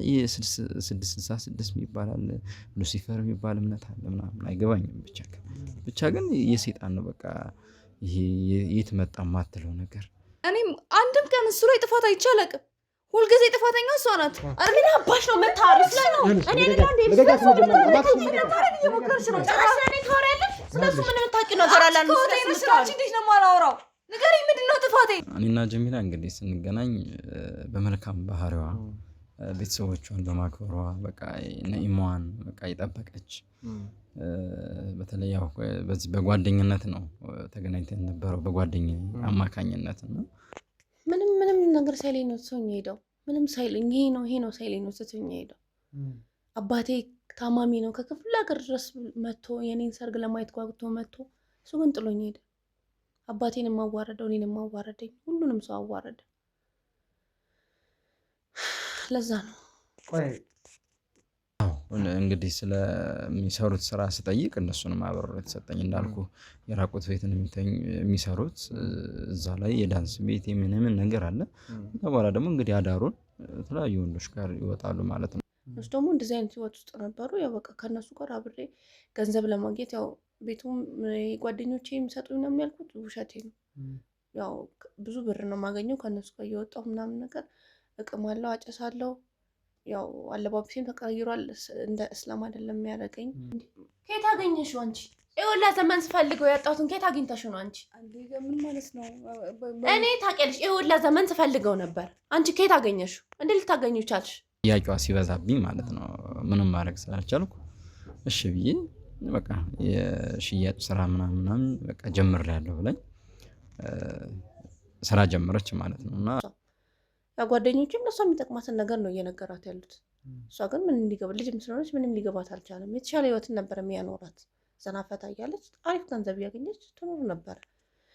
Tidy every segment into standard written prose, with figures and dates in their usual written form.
የ666 የሚባል ሉሲፈር የሚባል እምነት አለ ምናምን አይገባኝም ብቻ ግን የሰይጣን ነው በቃ ይሄ የት መጣ ማትለው ነገር እኔም አንድም ቀን እሱ ላይ ጥፋት አይቻለቅም ሁልጊዜ ጥፋተኛ እሷ ናት አርሚና አባሽ ነው መታረስ ላይ ነው እኔ ለጋንዴ ስለሱ ምን ታረግ እየሞከርሽ ነው ጭራሽ እኔ ታወሪያለሽ ስለሱ ምን የምታውቂው ነገር አለ ነው ስለሱ እንዴት ነው የማላወራው ንገሪኝ ምንድነው ጥፋቴ እኔና ጀሚላ እንግዲህ ስንገናኝ በመልካም ባህሪዋ ቤተሰቦቿን በማክበሯ በቃ ነኢማን በቃ ይጠበቀች በተለይ ያው በዚህ በጓደኝነት ነው ተገናኝተን ነበረው በጓደኛዬ አማካኝነት ነው ምንም ነገር ሳይለኝ ነው ሰውኝ ሄደው ምንም ሳይለኝ ይሄ ነው ሳይለኝ ነው ሰውኝ ሄደው አባቴ ታማሚ ነው ከክፍለ ሀገር ድረስ መጥቶ የኔን ሰርግ ለማየት ጓጉቶ መጥቶ እሱ ግን ጥሎኝ ሄደ አባቴን ማዋረደው እኔን ማዋረደኝ ሁሉንም ሰው አዋረደ ለዛ ነው እንግዲህ ስለሚሰሩት ስራ ስጠይቅ እነሱንም አብረው የተሰጠኝ እንዳልኩ የራቆት ቤትን የሚሰሩት እዛ ላይ የዳንስ ቤት ምን ነገር አለ በኋላ ደግሞ እንግዲህ አዳሩን የተለያዩ ወንዶች ጋር ይወጣሉ ማለት ነው እሱ ደግሞ እንደዚህ አይነት ህይወት ውስጥ ነበሩ ያው በቃ ከነሱ ጋር አብሬ ገንዘብ ለማግኘት ያው ቤቱም ጓደኞቼ የሚሰጡኝ ነው የሚያልኩት ውሸቴ ነው ያው ብዙ ብር ነው ማገኘው ከነሱ ጋር እየወጣሁ ምናምን ነገር እቅማለሁ አጨሳለሁ ያው አለባበሴን ተቀይሯል እንደ እስላም አይደለም የሚያደርገኝ ከየት አገኘሽው አንቺ ይኸውላ ዘመን ስፈልገው ያጣሁትን ከየት አግኝተሽው ነው አንቺ ምን ማለት ነው እኔ ታውቂያለሽ ይኸውላ ዘመን ስፈልገው ነበር አንቺ ከየት አገኘሽው እንዴ ልታገኙ ቻልሽ ጥያቄዋ ሲበዛብኝ ማለት ነው ምንም ማድረግ ስላልቻልኩ እሺ ብዬ በቃ የሽያጭ ስራ ምናምን በቃ ጀምሬያለሁ ብለኝ ስራ ጀመረች ማለት ነውና ያጓደኞቼም ለሷ የሚጠቅማትን ነገር ነው እየነገራት ያሉት እሷ ግን ምን እንዲገባ ልጅም ስለሆነች ምንም ሊገባት አልቻለም የተሻለ ህይወትን ነበር የሚያኖራት ዘናፈታ እያለች አሪፍ ገንዘብ ያገኘች ትኖር ነበር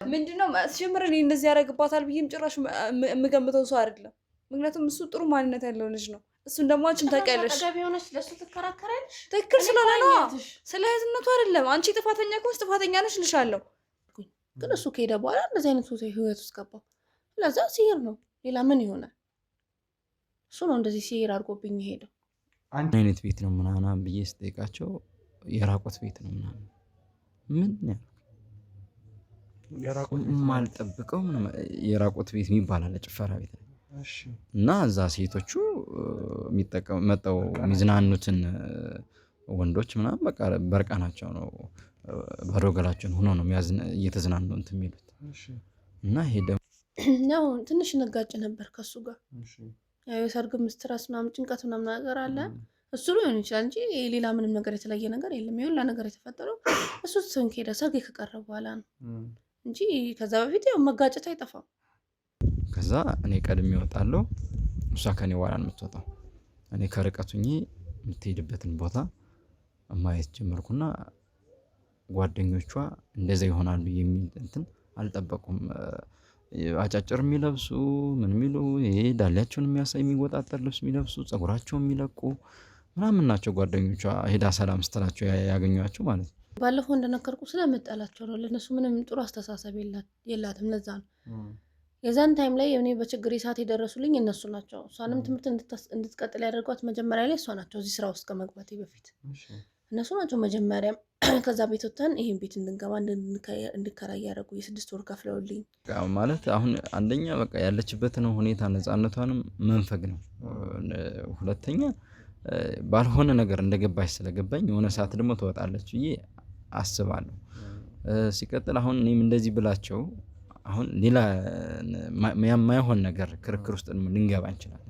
ምንድነው ሲጀምር እኔ እንደዚህ ያደርግባታል ብዬም ጭራሽ የምገምተው ሰው አይደለም ምክንያቱም እሱ ጥሩ ማንነት ያለው ልጅ ነው እሱን ደግሞ አንቺም ታውቂያለሽ አጋቢ ሆነሽ ለሱ ትከራከራለሽ ትክክል ስለሆነ ነው ስለ እህትነቱ አይደለም አንቺ ጥፋተኛ ከሆንሽ ጥፋተኛ ነሽ ልሻለሁ ግን እሱ ከሄደ በኋላ እንደዚህ አይነት ህይወት ውስጥ ገባ ለዛ ሲሄድ ነው ሌላ ምን ይሆናል እሱ ነው እንደዚህ ሲሄድ አድርጎብኝ ሄደው አንድ አይነት ቤት ነው ምናምን ብዬ ስጠይቃቸው የራቆት ቤት ነው ምናምን ምን የራቆት ማልጠብቀው የራቆት ቤት የሚባል አለ ጭፈራ ቤት እሺ እና እዛ ሴቶቹ የሚጠቀሙ መጣው የሚዝናኑትን ወንዶች ምናምን በቃ በርቃናቸው ነው በሮገላቸው ሆኖ ነው እየተዝናኑ እንትን የሚሉት እሺ እና ሄደ ነው ትንሽ ነጋጭ ነበር ከሱ ጋር እሺ ያው ሰርግም ስትራስ ምናምን ጭንቀት ምናምን ነገር አለ እሱ ሊሆን ይችላል እንጂ ሌላ ምንም ነገር የተለየ ነገር የለም ይሁላ ነገር የተፈጠረው እሱ ሰውን ከሄደ ሰርግ ከቀረበ በኋላ ነው እንጂ ከዛ በፊት ያው መጋጨት አይጠፋም ከዛ እኔ ቀድሜ እወጣለሁ እሷ ከኔ በኋላ ነው የምትወጣው እኔ ከርቀቱኝ የምትሄድበትን ቦታ ማየት ጀመርኩና ጓደኞቿ እንደዛ ይሆናሉ የሚል እንትን አልጠበቁም አጫጭር የሚለብሱ ምን የሚሉ ይሄ ዳሊያቸውን የሚያሳይ የሚወጣጠር ልብስ የሚለብሱ ጸጉራቸውን የሚለቁ ምናምን ናቸው ጓደኞቿ ሄዳ ሰላም ስትላቸው ያገኟቸው ማለት ነው ባለፈው እንደነከርኩ ስለምጠላቸው ነው ለነሱ ምንም ጥሩ አስተሳሰብ የላትም ለዛ ነው የዛን ታይም ላይ እኔ በችግር ሰዓት የደረሱልኝ እነሱ ናቸው እሷንም ትምህርት እንድትቀጥል ያደርጓት መጀመሪያ ላይ እሷ ናቸው እዚህ ስራ ውስጥ ከመግባቴ በፊት እነሱ ናቸው መጀመሪያ ከዛ ቤት ወጥተን ይሄን ቤት እንድንገባ እንድከራይ ያደረጉ የ6 ወር ከፍለውልኝ ማለት አሁን አንደኛ በቃ ያለችበትን ሁኔታ ነፃነቷንም መንፈግ ነው ሁለተኛ ባልሆነ ነገር እንደገባች ስለገባኝ የሆነ ሰዓት ደግሞ ትወጣለች ብዬ አስባለሁ ሲቀጥል አሁን እኔም እንደዚህ ብላቸው አሁን ሌላ የማይሆን ነገር ክርክር ውስጥ ልንገባ እንችላለን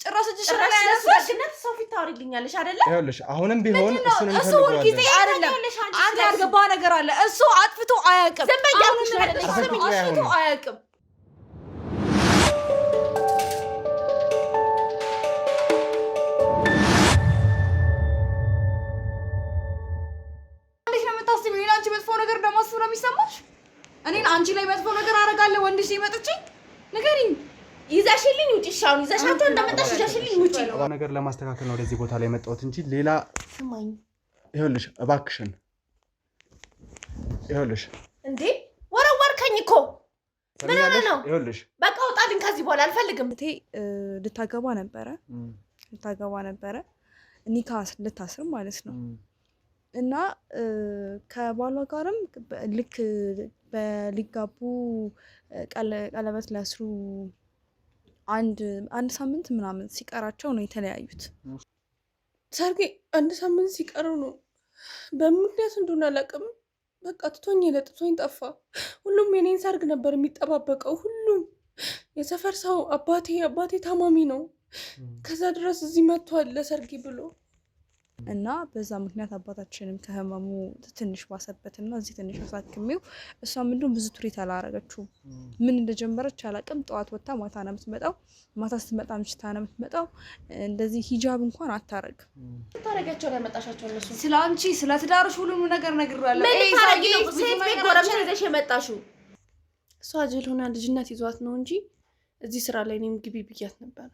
ጭራሽ ጅሽራሽ ለስራሽነት ሰው ፊት ታወሪልኛለሽ አይደለ ይኸውልሽ አሁንም ቢሆን እሱን እሱ ሁልጊዜ አይደለም አንተ ያልገባ ነገር አለ እሱ አጥፍቶ አያውቅም ዝም በያልኩሽ አይደለ አጥፍቶ አያውቅም እንዴት ነው የምታስቢው እኔን አንቺ መጥፎ ነገር እንደማስብ ነው የሚሰማሽ እኔን አንቺ ላይ መጥፎ ነገር አደርጋለሁ ወንድሽ ይመጥጪ ንገሪኝ ይዛሽልኝ ውጪ ሻውን ይዛሻቸው እንደመጣሽ ይዛሽልኝ ውጪ ነገር ለማስተካከል ነው ወደዚህ ቦታ ላይ መጣሁት እንጂ ሌላ ስማኝ ይኸውልሽ እባክሽን ይኸውልሽ እንዴ ወረወርከኝ እኮ ምን ነው ይኸውልሽ በቃ ወጣልኝ ከዚህ በኋላ አልፈልግም ልታገባ ነበረ ልታገባ ነበረ ኒካ ልታስር ማለት ነው። እና ከባሏ ጋርም ልክ በሊጋቡ ቀለበት ሊያስሩ አንድ ሳምንት ምናምን ሲቀራቸው ነው የተለያዩት። ሰርጌ 1 ሳምንት ሲቀረው ነው። በምክንያት እንደሆነ አላውቅም። በቃ ትቶኝ ለጥቶኝ ጠፋ። ሁሉም የኔን ሰርግ ነበር የሚጠባበቀው። ሁሉም የሰፈር ሰው አባቴ ታማሚ ነው፣ ከዛ ድረስ እዚህ መጥቷል ለሰርጌ ብሎ እና በዛ ምክንያት አባታችንም ከህመሙ ትንሽ ባሰበትና እዚህ ትንሽ አሳክሜው እሷ ምንድነው ብዙ ትሪት አላረገችውም። ምን እንደጀመረች አላውቅም። ጠዋት ወጣ ማታ ነው የምትመጣው፣ ማታ ስትመጣ ምሽታ ነው የምትመጣው። እንደዚህ ሂጃብ እንኳን አታረግም። ታረጋቸው ላይ መጣሻቸው እነሱ ስለ አንቺ ስለ ትዳርሽ ሁሉም ነገር ነግሬያለሁ። ምን ታረጊ ነው ሴት ቤት ጎረምሳ ይዘሽ የመጣሽው? እሷ ጅል ሆና ልጅነት ይዟት ነው እንጂ እዚህ ስራ ላይ እኔም ግቢ ብያት ነበር።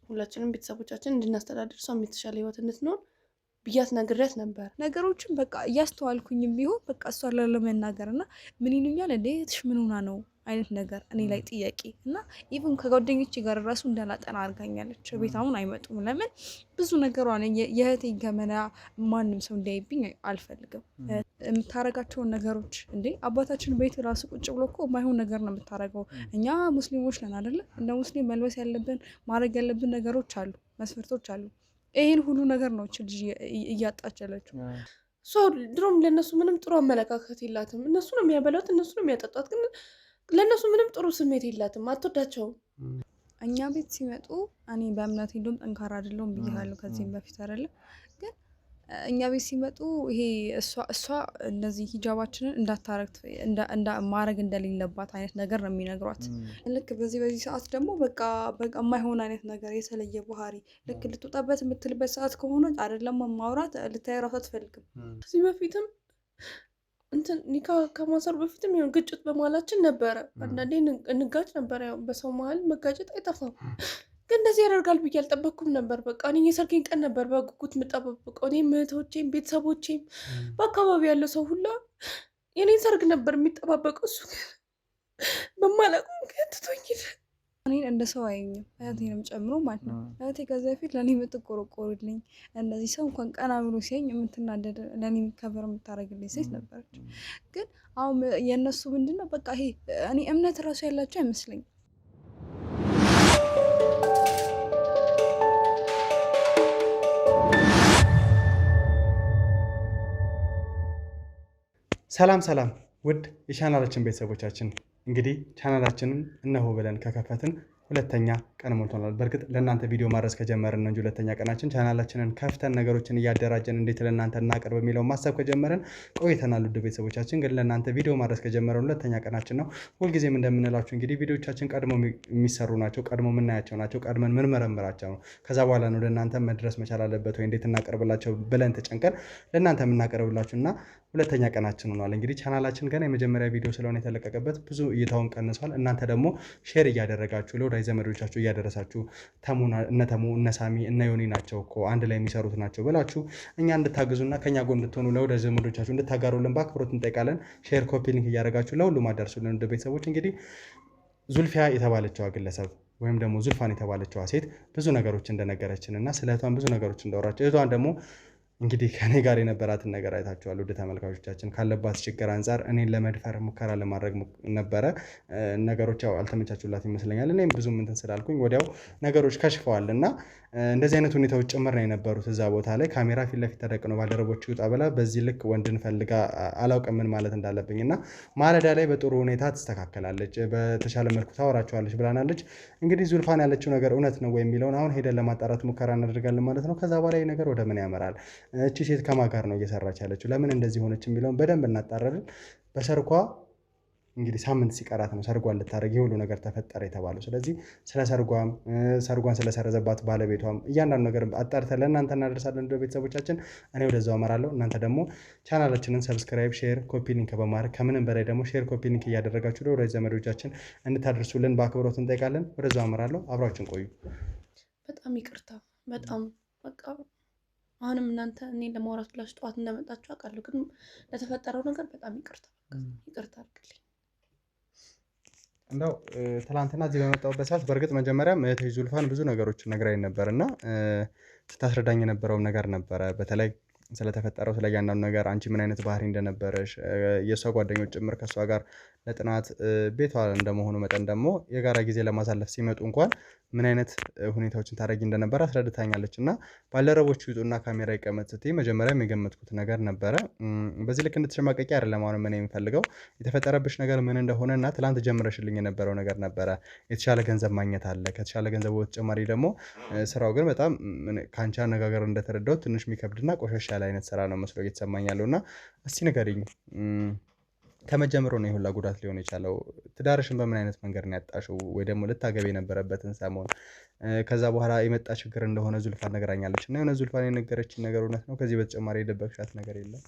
ሁላችንም ቤተሰቦቻችን እንድናስተዳድር እሷ የተሻለ ህይወት እንድትኖር ብያት ነግሬያት ነበር። ነገሮችን በቃ እያስተዋልኩኝም ቢሆን በቃ እሷ ለመናገር እና ምን ይሉኛል እንዴ እህትሽ ምን ሆና ነው አይነት ነገር እኔ ላይ ጥያቄ እና ኢቭን ከጓደኞቼ ጋር ራሱ እንዳላጠና አድርጋኛለች። ቤት አሁን አይመጡም። ለምን ብዙ ነገሯን የእህቴ ገመና ማንም ሰው እንዲያይብኝ አልፈልግም። የምታረጋቸውን ነገሮች እንዴ አባታችን ቤት ራሱ ቁጭ ብሎ እኮ የማይሆን ነገር ነው የምታረገው። እኛ ሙስሊሞች ነን አይደለ? እንደ ሙስሊም መልበስ ያለብን ማድረግ ያለብን ነገሮች አሉ፣ መስፈርቶች አሉ። ይሄን ሁሉ ነገር ነው ልጅ እያጣች ያለችው። እሷ ድሮም ለእነሱ ምንም ጥሩ አመለካከት የላትም። እነሱ ነው የሚያበላት፣ እነሱ ነው የሚያጠጧት፣ ግን ለእነሱ ምንም ጥሩ ስሜት የላትም። አትወዳቸውም። እኛ ቤት ሲመጡ እኔ በእምነት እንደውም ጠንካራ አይደለሁም ብያለሁ ከዚህም በፊት አይደለ? ግን እኛ ቤት ሲመጡ ይሄ እሷ እነዚህ ሂጃባችንን እንዳታረግ ማድረግ እንደሌለባት አይነት ነገር ነው የሚነግሯት። ልክ በዚህ ሰዓት ደግሞ በቃ የማይሆን አይነት ነገር የተለየ ባህሪ ልክ ልትወጣበት የምትልበት ሰዓት ከሆነ አይደለም ማውራት ልታይ ራሱ አትፈልግም። ከዚህ በፊትም እንትን ኒካ ከማሰሩ በፊትም ይሁን ግጭት በመሀላችን ነበረ። አንዳንዴ እንጋጭ ነበረ። ያው በሰው መሀል መጋጨት አይጠፋም። ግን እንደዚህ ያደርጋል ብዬ አልጠበቅኩም ነበር። በቃ እኔ የሰርጌን ቀን ነበር በጉጉት የምጠባበቀው። እኔም እህቶቼም ቤተሰቦቼም በአካባቢ ያለው ሰው ሁላ የኔን ሰርግ ነበር የሚጠባበቀው። እሱ በማላውቀው ምክንያት ትቶኝ እኔን እንደ ሰው አየኝም፣ እህቴንም ጨምሮ ማለት ነው። እህቴ ከዚያ በፊት ለእኔ የምትቆረቆርልኝ እንደዚህ ሰው እንኳን ቀና ብሎ ሲያኝ የምትናደድ ለእኔ ከበር የምታደርግልኝ ሴት ነበረች። ግን አሁን የእነሱ ምንድነው በቃ ይሄ እኔ እምነት እራሱ ያላቸው አይመስለኝም። ሰላም ውድ የቻናላችን ቤተሰቦቻችን፣ እንግዲህ ቻናላችንን እነሆ ብለን ከከፈትን 2ኛ ቀን ሞልቶናል። በእርግጥ ለእናንተ ቪዲዮ ማድረስ ከጀመርን ነው እንጂ 2ኛ ቀናችን ቻናላችንን ከፍተን ነገሮችን እያደራጀን እንዴት ለእናንተ እናቀርብ የሚለው ማሰብ ከጀመርን ቆይተናል። ውድ ቤተሰቦቻችን ግን ለእናንተ ቪዲዮ ማድረስ ከጀመረን 2ኛ ቀናችን ነው። ሁልጊዜም እንደምንላችሁ እንግዲህ ቪዲዮቻችን ቀድሞ የሚሰሩ ናቸው፣ ቀድሞ የምናያቸው ናቸው፣ ቀድመን ምንመረምራቸው ነው። ከዛ በኋላ ነው ለእናንተ መድረስ መቻል አለበት ወይ እንዴት እናቀርብላቸው ብለን ተጨንቀን ለእናንተ የምናቀርብላችሁ እና 2ኛ ቀናችን ሆኗል። እንግዲህ ቻናላችን ገና የመጀመሪያ ቪዲዮ ስለሆነ የተለቀቀበት ብዙ እይታውን ቀንሷል። እናንተ ደግሞ ሼር እያደረጋችሁ ለወዳጅ ዘመዶቻችሁ እያደረሳችሁ እነ ተሙ እነ ሳሚ እነ ዮኒ ናቸው እኮ አንድ ላይ የሚሰሩት ናቸው ብላችሁ እኛ እንድታግዙና ከኛ ጎን እንድትሆኑ ለወዳጅ ዘመዶቻችሁ እንድታጋሩልን በአክብሮት እንጠይቃለን። ሼር ኮፒ ሊንክ እያደረጋችሁ ለሁሉም አደርሱልን። ወደ ቤተሰቦች እንግዲህ ዙልፊያ የተባለችዋ ግለሰብ ወይም ደግሞ ዙልፋን የተባለችዋ ሴት ብዙ ነገሮች እንደነገረችን እና ስለ እህቷን ብዙ ነገሮች እንዳወራች እህቷን ደግሞ እንግዲህ ከኔ ጋር የነበራትን ነገር አይታችኋል። ወደ ተመልካቾቻችን ካለባት ችግር አንጻር እኔን ለመድፈር ሙከራ ለማድረግ ነበረ። ነገሮች ያው አልተመቻቹላት ይመስለኛል። እኔም ብዙ እንትን ስላልኩኝ ወዲያው ነገሮች ከሽፈዋል እና እንደዚህ አይነት ሁኔታዎች ጭምር ነው የነበሩት። እዛ ቦታ ላይ ካሜራ ፊት ለፊት ተደቅኖ ባልደረቦች ይውጣ ብላ በዚህ ልክ ወንድን ፈልጋ አላውቅም ምን ማለት እንዳለብኝ እና ማለዳ ላይ በጥሩ ሁኔታ ትስተካከላለች፣ በተሻለ መልኩ ታወራቸዋለች ብላናለች። እንግዲህ ዙልፋን ያለችው ነገር እውነት ነው ወይ የሚለውን አሁን ሄደን ለማጣራት ሙከራ እናደርጋለን ማለት ነው። ከዛ በኋላ ነገር ወደ ምን ያመራል፣ እቺ ሴት ከማን ጋር ነው እየሰራች ያለችው፣ ለምን እንደዚህ ሆነች የሚለውን በደንብ እናጣራለን። በሰርኳ እንግዲህ ሳምንት ሲቀራት ነው ሰርጓን ልታደርግ የሁሉ ነገር ተፈጠረ የተባለው። ስለዚህ ስለ ሰርጓን ስለሰረዘባት ባለቤቷም እያንዳንዱ ነገር አጣርተን ለእናንተ እናደርሳለን። እንደ ቤተሰቦቻችን እኔ ወደዛው አመራለሁ። እናንተ ደግሞ ቻናላችንን ሰብስክራይብ፣ ሼር፣ ኮፒ ሊንክ በማድረግ ከምንም በላይ ደግሞ ሼር ኮፒ ሊንክ እያደረጋችሁ ለወዳጅ ዘመዶቻችን እንድታደርሱልን በአክብሮት እንጠይቃለን። ወደዛው አመራለሁ። አብራችን ቆዩ። በጣም ይቅርታ። በጣም በቃ አሁንም እናንተ እኔ ለማውራት ብላችሁ ጠዋት እንደመጣችሁ አውቃለሁ፣ ግን ለተፈጠረው ነገር በጣም ይቅርታ አድርግልኝ። እንደው ትላንትና እዚህ በመጣሁበት ሰዓት በእርግጥ መጀመሪያም እህቴ ዙልፋን ብዙ ነገሮችን ነግራኝ ነበርና ስታስረዳኝ የነበረውም ነገር ነበረ። በተለይ ስለተፈጠረው ስለ እያንዳንዱ ነገር አንቺ ምን አይነት ባህሪ እንደነበረሽ የእሷ ጓደኞች ጭምር ከእሷ ጋር ለጥናት ቤቷ እንደመሆኑ መጠን ደግሞ የጋራ ጊዜ ለማሳለፍ ሲመጡ እንኳን ምን አይነት ሁኔታዎችን ታደርጊ እንደነበረ አስረድታኛለች። እና ባልደረቦቹ ይውጡና ካሜራ ይቀመጥ ስትይ መጀመሪያም የገመትኩት ነገር ነበረ። በዚህ ልክ እንድትሸማቀቂ አይደለም አሁን ምን የምፈልገው የተፈጠረብሽ ነገር ምን እንደሆነ እና ትላንት ጀምረሽልኝ የነበረው ነገር ነበረ። የተሻለ ገንዘብ ማግኘት አለ። ከተሻለ ገንዘብ በተጨማሪ ደግሞ ስራው ግን በጣም ከአንቺ አነጋገር እንደተረዳሁት ትንሽ የሚከብድና ቆሸሽ ያለ አይነት ስራ ነው መስሎ እየተሰማኝ ያለው እና እስቲ ንገሪኝ ከመጀመሩ ነው የሁላ ጉዳት ሊሆን የቻለው? ትዳርሽን በምን አይነት መንገድ ነው ያጣሽው? ወይ ደግሞ ልታገቢ የነበረበትን ሰሞን ከዛ በኋላ የመጣ ችግር እንደሆነ ዙልፋን ነግራኛለች። እና የሆነ ዙልፋን የነገረችኝ ነገር እውነት ነው? ከዚህ በተጨማሪ የደበቅሻት ነገር የለም?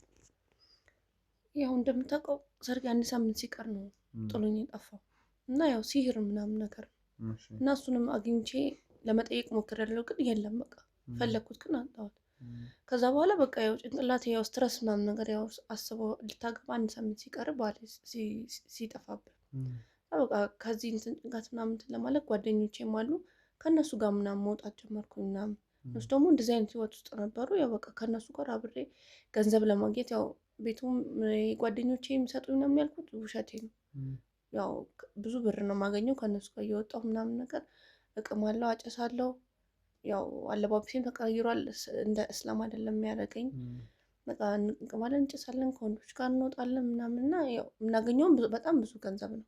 ያው እንደምታውቀው ሰርግ 1 ሳምንት ሲቀር ነው ጥሎኝ የጠፋው እና ያው ሲህር ምናምን ነገር እና እሱንም አግኝቼ ለመጠየቅ ሞክሬያለሁ፣ ግን የለም በቃ ፈለግኩት ግን አጣሁት። ከዛ በኋላ በቃ ያው ጭንቅላቴ ያው ስትረስ ምናምን ነገር ያው አስበው ልታገባ 1 ሳምንት ሲቀር ባለ ሲጠፋብህ በቃ ከዚህ እንትን ጭንቀት ምናምን ለማለት ጓደኞቼም አሉ ከእነሱ ጋር ምናምን መውጣት ጀመርኩኝ ምናምን። እነሱ ደግሞ እንደዚህ አይነት ህይወት ውስጥ ነበሩ። ያው በቃ ከእነሱ ጋር አብሬ ገንዘብ ለማግኘት ያው ቤቱም ጓደኞቼ የሚሰጡኝ ምናምን ያልኩት ውሸቴ ነው። ያው ብዙ ብር ነው የማገኘው ከእነሱ ጋር እየወጣሁ ምናምን ነገር እቅማለሁ፣ አጨሳለሁ። ያው አለባበሴም ተቀይሯል። እንደ እስላም አይደለም የሚያደርገኝ። በቃ እንቅማለን፣ እንጨሳለን፣ ከወንዶች ጋር እንወጣለን ምናምን እና ያው የምናገኘውም በጣም ብዙ ገንዘብ ነው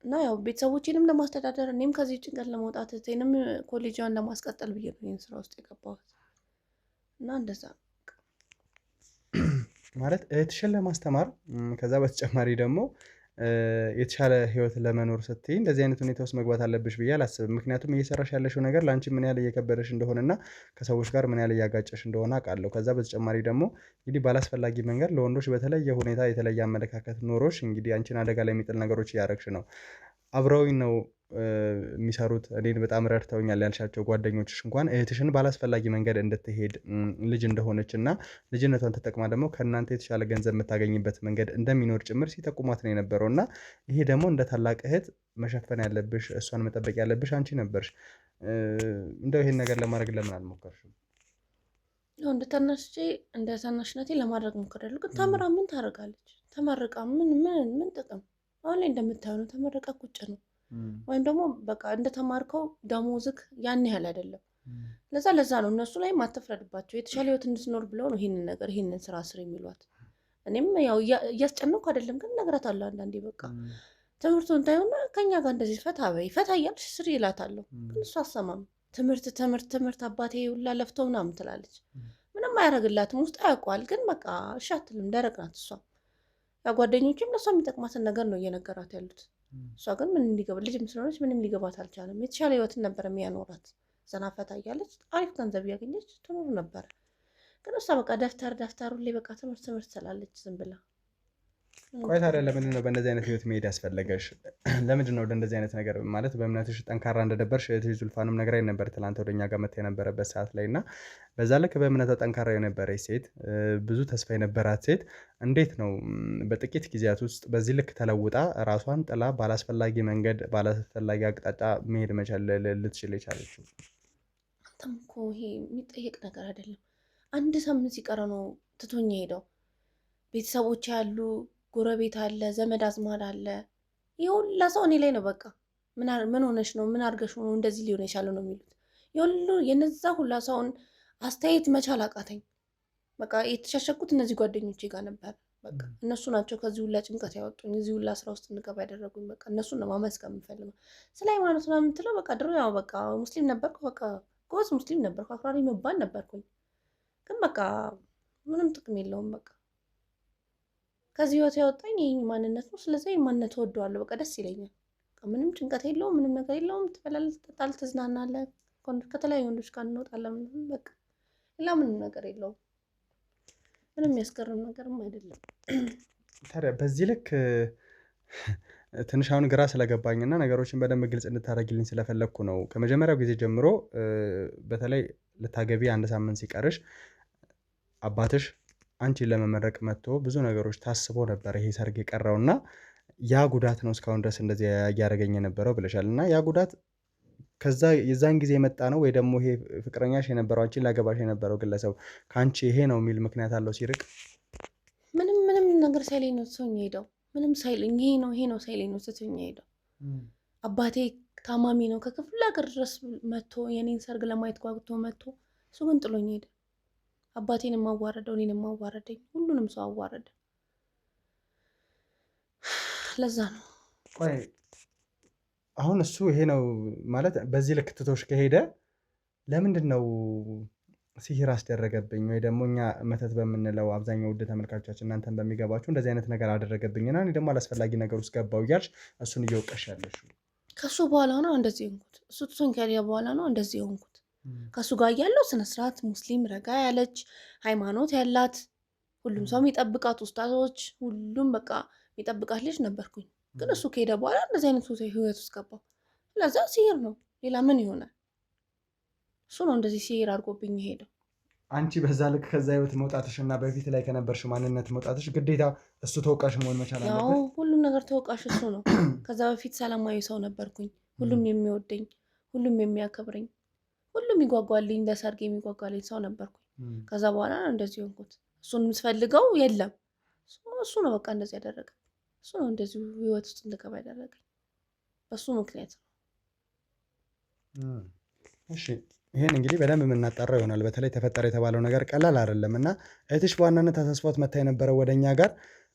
እና ያው ቤተሰቦቼንም ለማስተዳደር እኔም ከዚህ ጭንቀት ለመውጣት እህቴንም ኮሌጇን ለማስቀጠል ብዬ ነው ይህን ስራ ውስጥ የገባሁት እና እንደዛ ነው ማለት እህትሽን ለማስተማር ከዛ በተጨማሪ ደግሞ የተሻለ ህይወት ለመኖር ስትይ እንደዚህ አይነት ሁኔታ ውስጥ መግባት አለብሽ ብዬ አላስብም። ምክንያቱም እየሰራሽ ያለሽው ነገር ለአንቺ ምን ያህል እየከበደሽ እንደሆነና ከሰዎች ጋር ምን ያህል እያጋጨሽ እንደሆነ አውቃለሁ። ከዛ በተጨማሪ ደግሞ እንግዲህ ባላስፈላጊ መንገድ ለወንዶች በተለየ ሁኔታ የተለየ አመለካከት ኖሮሽ እንግዲህ አንቺን አደጋ ላይ የሚጥል ነገሮች እያደረግሽ ነው። አብረውኝ ነው የሚሰሩት እኔን በጣም ረድተውኛል ያልሻቸው ጓደኞችሽ እንኳን እህትሽን ባላስፈላጊ መንገድ እንድትሄድ ልጅ እንደሆነች እና ልጅነቷን ተጠቅማ ደግሞ ከእናንተ የተሻለ ገንዘብ የምታገኝበት መንገድ እንደሚኖር ጭምር ሲጠቁሟት ነው የነበረው እና ይሄ ደግሞ እንደ ታላቅ እህት መሸፈን ያለብሽ እሷን መጠበቅ ያለብሽ አንቺ ነበርሽ። እንደው ይሄን ነገር ለማድረግ ለምን አልሞከርሽም? ያው እንደ ታናሽነቴ ለማድረግ ሞክሬያለሁ፣ ግን ተምራ ምን ታደርጋለች? ተመርቃ ምን ጥቅም? አሁን ላይ እንደምታየው ነው፣ ተመርቃ ቁጭ ነው። ወይም ደግሞ በቃ እንደተማርከው ደሞዝክ ያን ያህል አይደለም። ለዛ ነው እነሱ ላይ ማትፍረድባቸው። የተሻለ ህይወት እንድትኖር ብለው ነው ይህንን ስራ ስር የሚሏት። እኔም ያው እያስጨነኩ አይደለም፣ ግን እነግራታለሁ አንዳንዴ በቃ ትምህርቱን ታዩና ከኛ ጋር እንደዚህ ፈታ እያልሽ ስሪ እላታለሁ። ግን እሱ አሰማም። ትምህርት አባቴ ሁላ ለፍቶ ምናምን ትላለች። ምንም አያደርግላትም፣ ውስጥ ያውቀዋል። ግን በቃ እሺ አትልም፣ ደረቅ ናት እሷ። ያ ጓደኞችም ለእሷ የሚጠቅማትን ነገር ነው እየነገራት ያሉት። እሷ ግን ልጅም ስለሆነች ምንም ሊገባት አልቻለም። የተሻለ ህይወትን ነበር የሚያኖራት። ዘና ፈታ እያለች አሪፍ ገንዘብ እያገኘች ትኖር ነበረ። ግን እሷ በቃ ደፍተር ሁሌ በቃ ትምህርት ስላለች ዝም ብላ። ቆይ ታዲያ ለምንድን ነው በእንደዚህ አይነት ህይወት መሄድ ያስፈለገሽ? ለምንድን ነው እንደዚህ አይነት ነገር ማለት በእምነትሽ ጠንካራ እንደነበርሽ እህትሽ ዙልፋንም ነግራኝ ነበር ትላንት ወደኛ ጋር መታ የነበረበት ሰዓት ላይ እና በዛ ልክ በእምነቷ ጠንካራ የነበረች ሴት ብዙ ተስፋ የነበራት ሴት እንዴት ነው በጥቂት ጊዜያት ውስጥ በዚህ ልክ ተለውጣ ራሷን ጥላ ባላስፈላጊ መንገድ ባላስፈላጊ አቅጣጫ መሄድ መቻል ልትችል የቻለችው? አንተም እኮ ይሄ የሚጠየቅ ነገር አይደለም። 1 ሳምንት ሲቀረ ነው ትቶኝ ሄደው። ቤተሰቦች ያሉ፣ ጎረቤት አለ፣ ዘመድ አዝማድ አለ። ይህ ሁላ ሰው እኔ ላይ ነው በቃ ምን ሆነሽ ነው ምን አድርገሽ ነው እንደዚህ ሊሆን የቻለው ነው የሚሉት። የሁሉ የነዛ ሁላ ሰውን አስተያየት መቻል አቃተኝ። በቃ የተሻሸኩት እነዚህ ጓደኞቼ ጋር ነበር። በቃ እነሱ ናቸው ከዚህ ሁላ ጭንቀት ያወጡኝ፣ እዚህ ሁላ ስራ ውስጥ እንገባ ያደረጉኝ። በቃ እነሱን ነው ማመስገን የምፈልገው። ስለ ሃይማኖት ነው የምትለው። በቃ ድሮ ያው በቃ ሙስሊም ነበርኩ፣ በቃ ጎበዝ ሙስሊም ነበርኩ፣ አክራሪ መባል ነበርኩኝ። ግን በቃ ምንም ጥቅም የለውም። በቃ ከዚህ ህይወት ያወጣኝ ይህ ማንነት ነው። ስለዚህ ማንነት እወደዋለሁ። በቃ ደስ ይለኛል። ምንም ጭንቀት የለውም፣ ምንም ነገር የለውም። ትበላለህ፣ ትጠጣለህ፣ ትዝናናለህ፣ ከተለያዩ ወንዶች ጋር እንወጣለን። በቃ ሌላ ምንም ነገር የለውም። ምንም የሚያስገርም ነገርም አይደለም። ታዲያ በዚህ ልክ ትንሽ አሁን ግራ ስለገባኝና ነገሮችን በደንብ ግልጽ እንድታደርግልኝ ስለፈለግኩ ነው። ከመጀመሪያው ጊዜ ጀምሮ በተለይ ልታገቢ 1 ሳምንት ሲቀርሽ አባትሽ አንቺን ለመመረቅ መጥቶ ብዙ ነገሮች ታስቦ ነበር ይሄ ሰርግ የቀረውና ያ ጉዳት ነው እስካሁን ድረስ እንደዚህ እያደረገኝ የነበረው ብለሻል። እና ያ ጉዳት ከዛ የዛን ጊዜ የመጣ ነው ወይ ደግሞ ይሄ ፍቅረኛሽ የነበረው አንቺን ላገባሽ የነበረው ግለሰብ ከአንቺ ይሄ ነው የሚል ምክንያት አለው ሲርቅ? ምንም ነገር ሳይለኝ ነው ትቶኝ ሄደው። ምንም ሳይለኝ ይሄ ነው ሳይለኝ ነው ትቶኝ ሄደው። አባቴ ታማሚ ነው ከክፍለ ሀገር ድረስ መጥቶ የኔን ሰርግ ለማየት ጓጉቶ መጥቶ እሱ ግን ጥሎኝ ሄደ። አባቴን የማዋረደው እኔን የማዋረደኝ ሁሉንም ሰው አዋረደ። ለዛ ነው ቆይ አሁን እሱ ይሄ ነው ማለት በዚህ ልክ ትቶሽ ከሄደ ለምንድን ነው ሲህር አስደረገብኝ ወይ ደግሞ እኛ መተት በምንለው አብዛኛው ውድ ተመልካቾቻችን እናንተን በሚገባችሁ እንደዚህ አይነት ነገር አደረገብኝና እኔ ደግሞ አላስፈላጊ ነገር ውስጥ ገባው እያልሽ እሱን እየወቀሽ ያለሽ? ከሱ በኋላ ነው እንደዚህ ሆንኩት። እሱ ትቶኝ ከሄደ በኋላ ነው እንደዚህ ሆንኩት። ከሱ ጋር ያለው ስነ ስርዓት ሙስሊም ረጋ ያለች ሃይማኖት ያላት ሁሉም ሰው የሚጠብቃት ኡስታዞች ሁሉም በቃ የሚጠብቃት ልጅ ነበርኩኝ። ግን እሱ ከሄደ በኋላ እንደዚህ አይነት ህይወት ውስጥ ገባው። ለዛ ሲህር ነው፣ ሌላ ምን ይሆናል? እሱ ነው እንደዚህ ሲህር አድርጎብኝ ሄደው። አንቺ በዛ ልክ ከዛ ህይወት መውጣትሽ እና በፊት ላይ ከነበርሽ ማንነት መውጣትሽ ግዴታ እሱ ተወቃሽ መሆን መቻል አለበት? ያው ሁሉም ነገር ተወቃሽ እሱ ነው። ከዛ በፊት ሰላማዊ ሰው ነበርኩኝ። ሁሉም የሚወደኝ፣ ሁሉም የሚያከብረኝ፣ ሁሉም ይጓጓልኝ፣ ለሰርግ የሚጓጓልኝ ሰው ነበርኩኝ። ከዛ በኋላ እንደዚህ ሆንኩት። እሱን የምትፈልገው የለም። እሱ ነው በቃ እንደዚህ ያደረገ። እሱ ነው እንደዚህ ህይወት ውስጥ እንድገባ ያደረገኝ። በሱ ምክንያት ነው። እሺ ይሄን እንግዲህ በደንብ የምናጣራው ይሆናል። በተለይ ተፈጠረ የተባለው ነገር ቀላል አይደለም እና እህትሽ በዋናነት አሳስቧት መታ የነበረው ወደኛ ጋር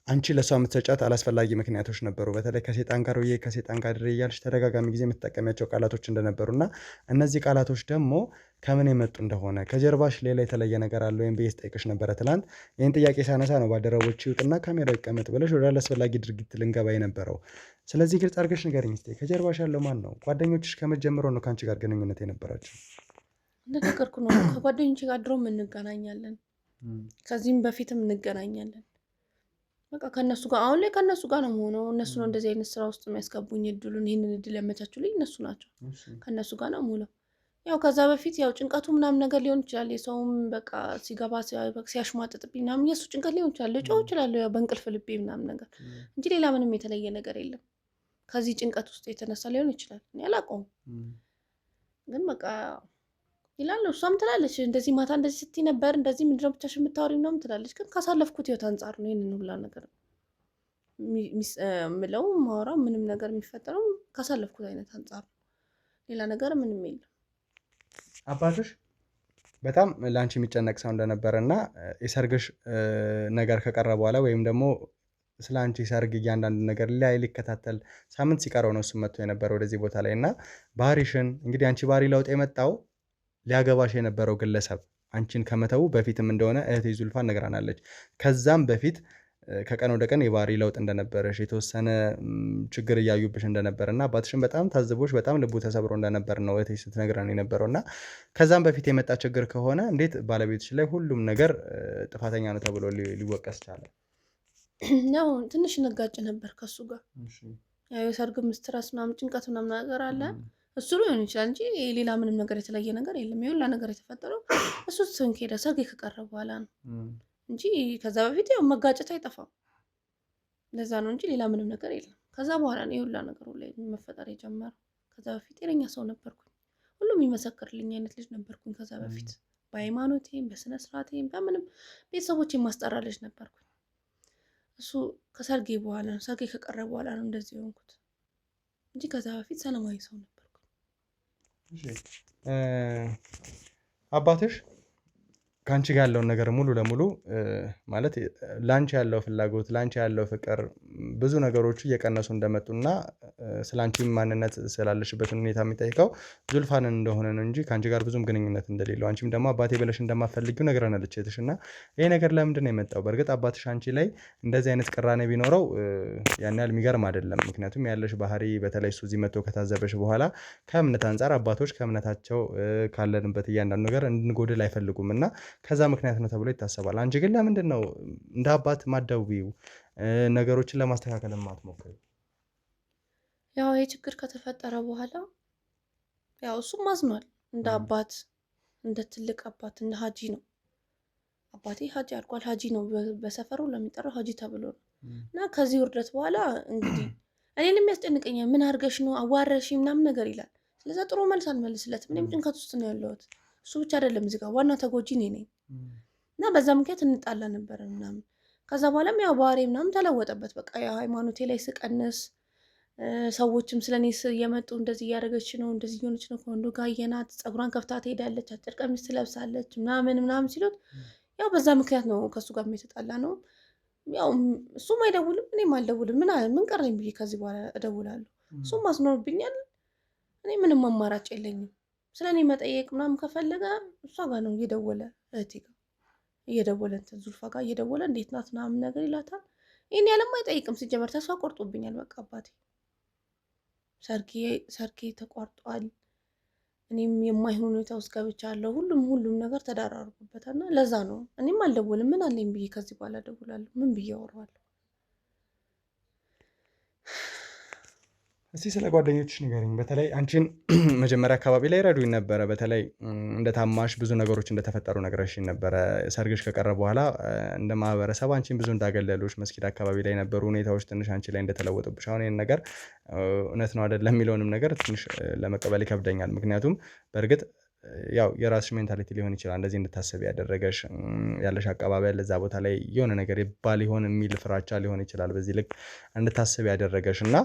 አንቺ ለእሷ የምትሰጫት አላስፈላጊ ምክንያቶች ነበሩ። በተለይ ከሴጣን ጋር ውዬ ከሴጣን ጋር ድሬ እያልሽ ተደጋጋሚ ጊዜ የምትጠቀሚያቸው ቃላቶች እንደነበሩ እና እነዚህ ቃላቶች ደግሞ ከምን የመጡ እንደሆነ ከጀርባሽ ሌላ የተለየ ነገር አለ ወይም ብዬ ስጠይቅሽ ነበረ ትላንት። ይህን ጥያቄ ሳነሳ ነው ባልደረቦች ይውጡና ካሜራው ይቀመጥ ብለሽ ወደ አላስፈላጊ ድርጊት ልንገባ የነበረው። ስለዚህ ግልጽ አድርገሽ ንገሪኝ እስኪ፣ ከጀርባሽ ያለው ማን ነው? ጓደኞችሽ ከመጀመሩ ነው ከአንቺ ጋር ግንኙነት የነበራቸው? እንደነገርኩ ነው። ከጓደኞቼ ጋር ድሮም እንገናኛለን፣ ከዚህም በፊትም እንገናኛለን። በቃ ከነሱ ጋር አሁን ላይ ከነሱ ጋር ነው የምሆነው። እነሱ ነው እንደዚህ አይነት ስራ ውስጥ የሚያስገቡኝ፣ እድሉን ይህንን እድል ያመቻቹልኝ እነሱ ናቸው። ከነሱ ጋር ነው የምውለው። ያው ከዛ በፊት ያው ጭንቀቱ ምናምን ነገር ሊሆን ይችላል። የሰውም በቃ ሲገባ ሲያሽሟጥጥብኝ ምናምን የእሱ ጭንቀት ሊሆን ይችላል። ልጮህ እችላለሁ ያው በእንቅልፍ ልቤ ምናምን ነገር እንጂ ሌላ ምንም የተለየ ነገር የለም። ከዚህ ጭንቀት ውስጥ የተነሳ ሊሆን ይችላል። እኔ አላውቀውም፣ ግን በቃ ይላል። እሷም ትላለች እንደዚህ ማታ እንደዚህ ስትይ ነበር፣ እንደዚህ ምንድነው ብቻሽን የምታወሪው ምናምን ትላለች። ግን ካሳለፍኩት ህይወት አንጻር ነው ይህንን ሁላ ነገር ምለው ማወራው ምንም ነገር የሚፈጠረው ካሳለፍኩት አይነት አንጻር ነው። ሌላ ነገር ምንም የለም። አባትሽ በጣም ለአንቺ የሚጨነቅ ሰው እንደነበረ እና የሰርግሽ ነገር ከቀረ በኋላ ወይም ደግሞ ስለ አንቺ ሰርግ እያንዳንዱ ነገር ላይ ሊከታተል ሳምንት ሲቀረው ነው እሱ መጥቶ የነበረ ወደዚህ ቦታ ላይ እና ባህሪሽን እንግዲህ አንቺ ባህሪ ለውጥ የመጣው ሊያገባሽ የነበረው ግለሰብ አንቺን ከመተው በፊትም እንደሆነ እህቴ ዙልፋን ነግራናለች። ከዛም በፊት ከቀን ወደ ቀን የባህሪ ለውጥ እንደነበረሽ የተወሰነ ችግር እያዩብሽ እንደነበር እና አባትሽን በጣም ታዝቦሽ በጣም ልቡ ተሰብሮ እንደነበር ነው እህቴ ስትነግረን የነበረው እና ከዛም በፊት የመጣ ችግር ከሆነ እንዴት ባለቤትሽ ላይ ሁሉም ነገር ጥፋተኛ ነው ተብሎ ሊወቀስ ቻለ? ያው ትንሽ እንጋጭ ነበር ከሱ ጋር። ያው የሰርግ ስትረስ ምናምን ጭንቀት ምናምን ነገር አለ። እሱ ሊሆን ይችላል እንጂ ሌላ ምንም ነገር የተለየ ነገር የለም። የሁላ ነገር የተፈጠረው እሱ ትቶኝ ሄደ ሰርግ ከቀረ በኋላ ነው እንጂ ከዛ በፊት ያው መጋጨት አይጠፋም። ለዛ ነው እንጂ ሌላ ምንም ነገር የለም። ከዛ በኋላ ነው የሁላ ነገር ላይ መፈጠር የጀመረው። ከዛ በፊት የእኛ ሰው ነበርኩኝ፣ ሁሉም የሚመሰክርልኝ አይነት ልጅ ነበርኩኝ። ከዛ በፊት በሃይማኖቴም በስነ ስርዓቴም በምንም ቤተሰቦቼን ማስጠራ ልጅ ነበርኩኝ። እሱ ከሰርጌ በኋላ ነው ሰርጌ ከቀረ በኋላ ነው እንደዚህ የሆንኩት እንጂ ከዛ በፊት ሰላማዊ ሰው ነበርኩኝ። አባትሽ ከአንቺ ጋር ያለውን ነገር ሙሉ ለሙሉ ማለት ላንቺ ያለው ፍላጎት ላንቺ ያለው ፍቅር ብዙ ነገሮቹ እየቀነሱ እንደመጡና ስለ አንቺ ማንነት ስላለሽበት ሁኔታ የሚጠይቀው ዙልፋንን እንደሆነ ነው እንጂ ከአንቺ ጋር ብዙም ግንኙነት እንደሌለው አንቺም ደግሞ አባቴ ብለሽ እንደማትፈልጊው ነግረናለች እህትሽ። እና ይሄ ነገር ለምንድን ነው የመጣው? በእርግጥ አባትሽ አንቺ ላይ እንደዚህ አይነት ቅራኔ ቢኖረው ያን ያህል የሚገርም አይደለም። ምክንያቱም ያለሽ ባህሪ በተለይ እሱ እዚህ መጥቶ ከታዘበሽ በኋላ ከእምነት አንጻር አባቶች ከእምነታቸው ካለንበት እያንዳንዱ ነገር እንድንጎድል አይፈልጉም እና ከዛ ምክንያት ነው ተብሎ ይታሰባል። አንቺ ግን ለምንድን ነው እንደ አባት ማትደውይው ነገሮችን ለማስተካከል የማትሞክሪው? ያው ይሄ ችግር ከተፈጠረ በኋላ ያው እሱም አዝኗል። እንደ አባት እንደ ትልቅ አባት እንደ ሀጂ ነው። አባቴ ሀጂ አድርጓል። ሀጂ ነው በሰፈሩ ለሚጠራው ሀጂ ተብሎ ነው። እና ከዚህ ውርደት በኋላ እንግዲህ እኔን የሚያስጨንቀኝ ምን አድርገሽ ነው አዋረሽ ምናምን ነገር ይላል። ስለዛ ጥሩ መልስ አልመልስለትም። እኔም ጭንቀት ውስጥ ነው ያለሁት። እሱ ብቻ አይደለም እዚህ ጋር ዋና ተጎጂ እኔ ነኝ። እና በዛ ምክንያት እንጣላ ነበር ምናምን። ከዛ በኋላም ያው ባህሪ ምናምን ተለወጠበት። በቃ የሃይማኖቴ ላይ ስቀንስ ሰዎችም ስለኔ እየመጡ እንደዚህ እያደረገች ነው እንደዚህ እየሆነች ነው ከወንዱ ጋር አየናት፣ ፀጉሯን ከፍታ ትሄዳለች፣ አጭር ቀሚስ ትለብሳለች ምናምን ሲሉት ያው በዛ ምክንያት ነው ከእሱ ጋር የተጣላ ነው። ያው እሱም አይደውልም እኔም አልደውልም። ምን ቀረኝ ብዬ ከዚህ በኋላ እደውላለሁ። እሱም አስኖርብኛል። እኔ ምንም አማራጭ የለኝም። ስለ እኔ መጠየቅ ምናምን ከፈለገ እሷ ጋር ነው እየደወለ እህቴ ጋር እየደወለ እንትን ዙልፋ ጋር እየደወለ እንዴት ናት ምናምን ነገር ይላታል። ይህን ያለም አይጠይቅም። ሲጀመር ተስፋ ቆርጦብኛል። በቃ አባቴ ሰርጌ ተቋርጧል። እኔም የማይሆን ሁኔታ ውስጥ ገብቻለሁ። ሁሉም ነገር ተደራርቦበታልና ለዛ ነው እኔም አልደውልም። ምን አለኝ ብዬ ከዚህ በኋላ እደውላለሁ? ምን ብዬ አወራዋለሁ? እስቲ ስለ ጓደኞችሽ ንገሪኝ። በተለይ አንቺን መጀመሪያ አካባቢ ላይ ረዱኝ ነበረ። በተለይ እንደታማሽ ብዙ ነገሮች እንደተፈጠሩ ነግረሽኝ ነበረ። ሰርግሽ ከቀረ በኋላ እንደ ማህበረሰብ አንቺን ብዙ እንዳገለሉሽ፣ መስጊድ አካባቢ ላይ የነበሩ ሁኔታዎች ትንሽ አንቺ ላይ እንደተለወጡብሽ፣ አሁን ይህን ነገር እውነት ነው አይደለም የሚለውንም ነገር ትንሽ ለመቀበል ይከብደኛል። ምክንያቱም በእርግጥ ያው የራስሽ ሜንታሊቲ ሊሆን ይችላል እንደዚህ እንድታስብ ያደረገሽ፣ ያለሽ አቀባበል እዛ ቦታ ላይ የሆነ ነገር ይባል ይሆን የሚል ፍራቻ ሊሆን ይችላል በዚህ ልክ እንድታስብ ያደረገሽ እና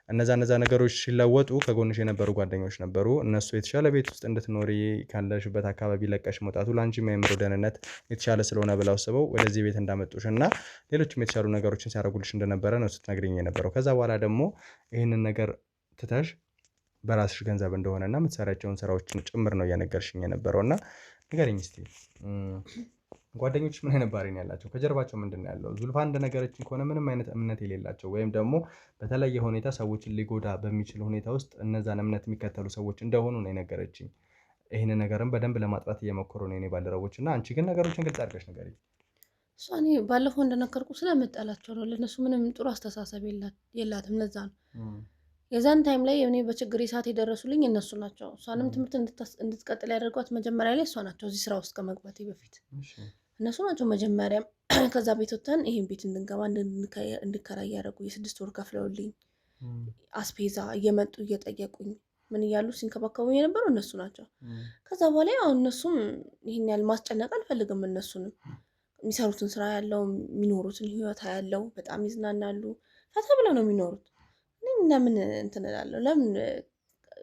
እነዛ ነገሮች ሲለወጡ ከጎንሽ የነበሩ ጓደኞች ነበሩ። እነሱ የተሻለ ቤት ውስጥ እንድትኖሪ ካለሽበት አካባቢ ለቀሽ መውጣቱ ለአንቺ የአእምሮ ደህንነት የተሻለ ስለሆነ ብለው አስበው ወደዚህ ቤት እንዳመጡሽ እና ሌሎችም የተሻሉ ነገሮችን ሲያደርጉልሽ እንደነበረ ነው ስትነግሪኝ የነበረው። ከዛ በኋላ ደግሞ ይህንን ነገር ትተሽ በራስሽ ገንዘብ እንደሆነ እና የምትሰሪያቸውን ስራዎችን ጭምር ነው እየነገርሽኝ የነበረው እና ንገሪኝ እስኪ ጓደኞች ምን አይነት ባህሪ ነው ያላቸው? ከጀርባቸው ምንድን ነው ያለው? ዙልፋ እንደነገረችን ከሆነ ምንም አይነት እምነት የሌላቸው ወይም ደግሞ በተለየ ሁኔታ ሰዎችን ሊጎዳ በሚችል ሁኔታ ውስጥ እነዛን እምነት የሚከተሉ ሰዎች እንደሆኑ ነው የነገረችኝ። ይህንን ነገርም በደንብ ለማጥራት እየሞከሩ ነው የኔ ባልደረቦች እና አንቺ ግን ነገሮችን ግልጽ አድርገሽ ንገሪኝ። እሷ እኔ ባለፈው እንደነገርኩ ስለምጠላቸው ነው። ለእነሱ ምንም ጥሩ አስተሳሰብ የላትም። ለዛ ነው የዛን ታይም ላይ እኔ በችግር ሰዓት የደረሱልኝ እነሱ ናቸው። እሷንም ትምህርት እንድትቀጥል ያደርጓት መጀመሪያ ላይ እሷ ናቸው። እዚህ ስራ ውስጥ ከመግባቴ በፊት እነሱ ናቸው መጀመሪያ ከዛ ቤት ወጥተን ይህን ቤት እንድንገባ እንድከራይ ያደረጉ 6 ወር ከፍለውልኝ አስፔዛ እየመጡ እየጠየቁኝ ምን እያሉ ሲንከባከቡ የነበረው እነሱ ናቸው። ከዛ በኋላ አሁን እነሱም ይህን ያህል ማስጨነቅ አልፈልግም። እነሱንም የሚሰሩትን ስራ ያለው የሚኖሩትን ህይወት ያለው በጣም ይዝናናሉ። ፈታ ብለው ነው የሚኖሩት። ለምን እንትን እላለሁ? ለምን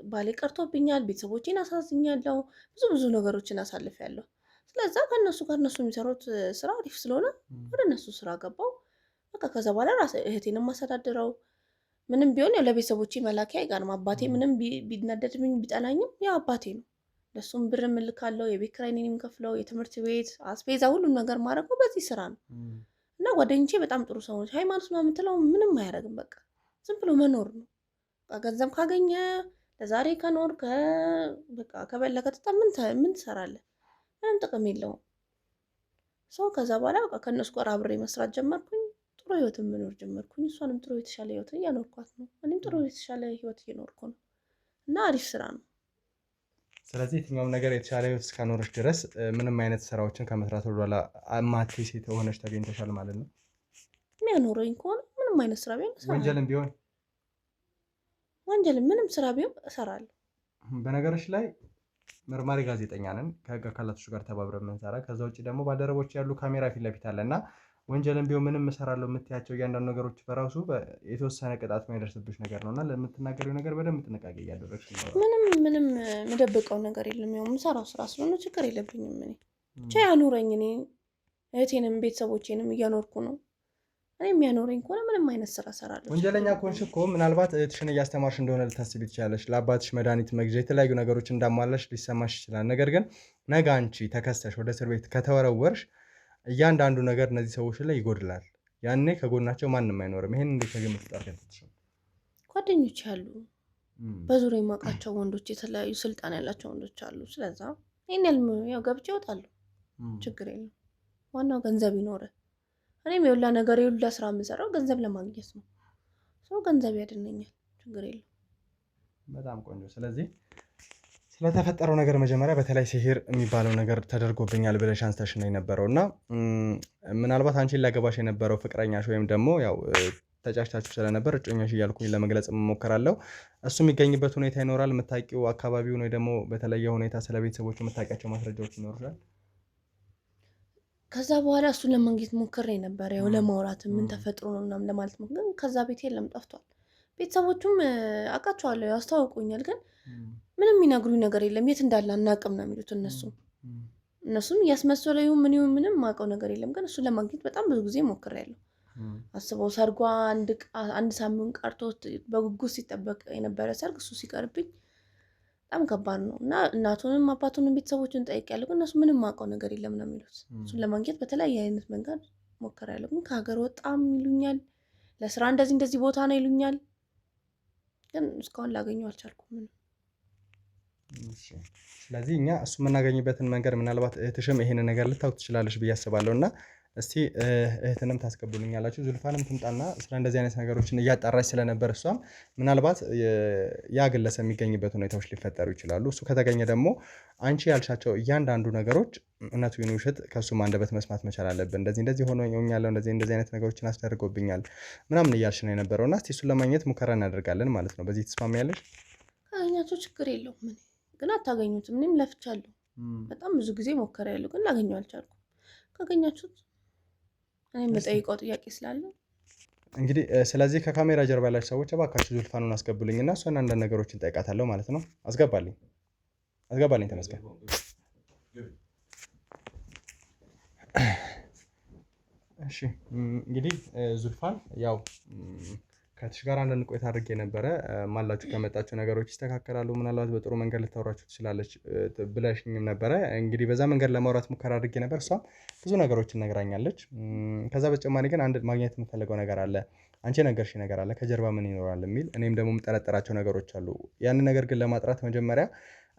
ባሌ ቀርቶብኛል፣ ቤተሰቦቼን አሳዝኛለሁ፣ ብዙ ነገሮችን አሳልፌያለሁ። ስለዛ ከእነሱ ጋር እነሱ የሚሰሩት ስራ አሪፍ ስለሆነ ወደ እነሱ ስራ ገባው። በቃ ከዛ በኋላ ራሴ እህቴን የማስተዳድረው ምንም ቢሆን ያው ለቤተሰቦቼ መላኪያ አይቀርም። አባቴ ምንም ቢናደድብኝ ቢጠላኝም ያው አባቴ ነው። ለሱም ብር እልካለሁ፣ የቤት ኪራይ እኔ ነኝ የምከፍለው፣ የትምህርት ቤት አስቤዛ፣ ሁሉም ነገር ማድረገው በዚህ ስራ ነው። እና ጓደኞቼ በጣም ጥሩ ሰዎች። ሃይማኖት ነው የምትለው ምንም አያደርግም። በቃ ዝም ብሎ መኖር ነው። ገንዘብ ካገኘ ለዛሬ ከኖር በቃ ከበላ ከጠጣ ምን ትሰራለህ? ምንም ጥቅም የለውም ሰው። ከዛ በኋላ በቃ ከእነሱ ጋር አብሬ መስራት ጀመርኩኝ። ጥሩ ህይወትን መኖር ጀመርኩኝ። እሷንም ጥሩ የተሻለ ህይወት እያኖርኳት ነው። እኔም ጥሩ የተሻለ ህይወት እየኖርኩ ነው እና አሪፍ ስራ ነው። ስለዚህ የትኛውም ነገር የተሻለ ህይወት እስካኖረች ድረስ ምንም አይነት ስራዎችን ከመስራት ወደኋላ ማትይ ሴት ሆነሽ ተገኝተሻል ማለት ነው። የሚያኖረኝ ከሆነ ምንም አይነት ስራ ቢሆን ወንጀልም ምንም ስራ ቢሆን እሰራለሁ። በነገሮች ላይ መርማሪ ጋዜጠኛ ነን፣ ከህግ አካላቶች ጋር ተባብረን የምንሰራ። ከዛ ውጭ ደግሞ ባልደረቦች ያሉ ካሜራ ፊት ለፊት አለ እና ወንጀልም ቢሆን ምንም እሰራለሁ የምትያቸው እያንዳንዱ ነገሮች በራሱ የተወሰነ ቅጣት የሚያደርስብሽ ነገር ነው እና ለምትናገሪው ነገር በደንብ ጥንቃቄ እያደረግሽ ነው። ምንም የምደብቀው ነገር የለም። ያው የምሰራው ስራ ስለሆነ ችግር የለብኝም። እኔ ብቻ ያኑረኝ። እኔ እህቴንም ቤተሰቦቼንም እያኖርኩ ነው። እኔ የሚያኖረኝ ከሆነ ምንም አይነት ስራ እሰራለሁ። ወንጀለኛ ከሆንሽ እኮ ምናልባት እህትሽን እያስተማርሽ እንደሆነ ልታስቢ ትችላለሽ። ለአባትሽ መድኃኒት መግዣ የተለያዩ ነገሮች እንዳሟላሽ ሊሰማሽ ይችላል። ነገር ግን ነገ አንቺ ተከስተሽ ወደ እስር ቤት ከተወረወርሽ እያንዳንዱ ነገር እነዚህ ሰዎች ላይ ይጎድላል። ያኔ ከጎናቸው ማንም አይኖርም። ይሄን እንዴት ከግምት ውስጥ ጓደኞች ያሉ በዙሪያ የማውቃቸው ወንዶች፣ የተለያዩ ስልጣን ያላቸው ወንዶች አሉ። ስለዛ ይሄን ያው ገብቼ እወጣለሁ። ችግር የለም። ዋናው ገንዘብ ይኖረ። እኔም የሁላ ነገር የሁላ ስራ የምሰራው ገንዘብ ለማግኘት ነው። ሰው ገንዘብ ያድነኛል። ችግር የለም። በጣም ቆንጆ። ስለዚህ ስለተፈጠረው ነገር መጀመሪያ በተለይ ሲሄር የሚባለው ነገር ተደርጎብኛል ብለሽ አንስተሽ ነው የነበረው እና ምናልባት አንቺን ሊያገባሽ የነበረው ፍቅረኛሽ ወይም ደግሞ ያው ተጫጭታችሁ ስለነበር እጮኛሽ እያልኩኝ ለመግለጽ እሞክራለሁ። እሱ የሚገኝበት ሁኔታ ይኖራል? የምታውቂው አካባቢውን ወይ ደግሞ በተለየ ሁኔታ ስለ ቤተሰቦቹ የምታውቂያቸው ማስረጃዎች ይኖሩሻል? ከዛ በኋላ እሱን ለማግኘት ሞክሬ ነበር፣ ያው ለማውራት ምን ተፈጥሮ ነው ምናምን ለማለት ነው። ግን ከዛ ቤት የለም፣ ጠፍቷል። ቤተሰቦቹም አውቃቸዋለሁ፣ ያስታውቁኛል። ግን ምንም የሚነግሩኝ ነገር የለም። የት እንዳለ አናውቅም ነው የሚሉት እነሱም እያስመሰለው ምን ይሁን ምንም የማውቀው ነገር የለም። ግን እሱን ለማግኘት በጣም ብዙ ጊዜ ሞክሬያለሁ። አስበው ሰርጓ አንድ ሳምንት ቀርቶት በጉጉት ሲጠበቅ የነበረ ሰርግ እሱ ሲቀርብኝ በጣም ከባድ ነው እና እናቱንም አባቱንም ቤተሰቦችን ጠይቄያለሁ። ግን እነሱ ምንም የማውቀው ነገር የለም ነው የሚሉት። እሱን ለማግኘት በተለያየ አይነት መንገድ ሞክሬያለሁ። ግን ከሀገር ወጣም ይሉኛል፣ ለስራ እንደዚህ ቦታ ነው ይሉኛል። ግን እስካሁን ላገኘው አልቻልኩም። ስለዚህ እኛ እሱ የምናገኝበትን መንገድ ምናልባት እህትሽም ይሄን ነገር ልታውቅ ትችላለሽ ብዬ አስባለሁ እና እስቲ እህትንም ታስቀብሉኛላችሁ። ዙልፋንም ትምጣና ስለ እንደዚህ አይነት ነገሮችን እያጣራች ስለነበር እሷም ምናልባት ያ ግለሰብ የሚገኝበት ሁኔታዎች ሊፈጠሩ ይችላሉ። እሱ ከተገኘ ደግሞ አንቺ ያልሻቸው እያንዳንዱ ነገሮች እውነቱ ይሁን ውሸት ከእሱም አንደበት መስማት መቻል አለብን። እንደዚህ ሆኖኛል፣ እንደዚህ አይነት ነገሮችን አስደርጎብኛል ምናምን እያልሽ ነው የነበረው እና እስቲ እሱን ለማግኘት ሙከራ እናደርጋለን ማለት ነው። በዚህ ትስማሚያለሽ? ካገኛቸው ችግር የለውም። ግን አታገኙትም። እኔም ለፍቻለሁ፣ በጣም ብዙ ጊዜ ሞክሬያለሁ፣ ግን ላገኘው አልቻልኩም። ካገኛችሁት እኔም በጠይቀው ጥያቄ ስላለ እንግዲህ ስለዚህ ከካሜራ ጀርባ ያላችሁ ሰዎች እባካችሁ ዙልፋኑን አስገቡልኝና እሷን አንዳንድ ነገሮችን ጠይቃታለሁ ማለት ነው። አስገባልኝ ተመስገን። እሺ እንግዲህ ዙልፋን ያው ከትሽ ጋር አንዳንድ ቆይታ አድርጌ ነበረ። ማላችሁ ከመጣችሁ ነገሮች ይስተካከላሉ፣ ምናልባት በጥሩ መንገድ ልታወራችሁ ትችላለች ብለሽኝም ነበረ። እንግዲህ በዛ መንገድ ለማውራት ሙከራ አድርጌ ነበር። እሷም ብዙ ነገሮችን ነግራኛለች። ከዛ በተጨማሪ ግን አንድ ማግኘት የምፈልገው ነገር አለ፣ አንቺ ነገርሽ ነገር አለ፣ ከጀርባ ምን ይኖራል የሚል እኔም ደግሞ የምጠረጠራቸው ነገሮች አሉ። ያንን ነገር ግን ለማጥራት መጀመሪያ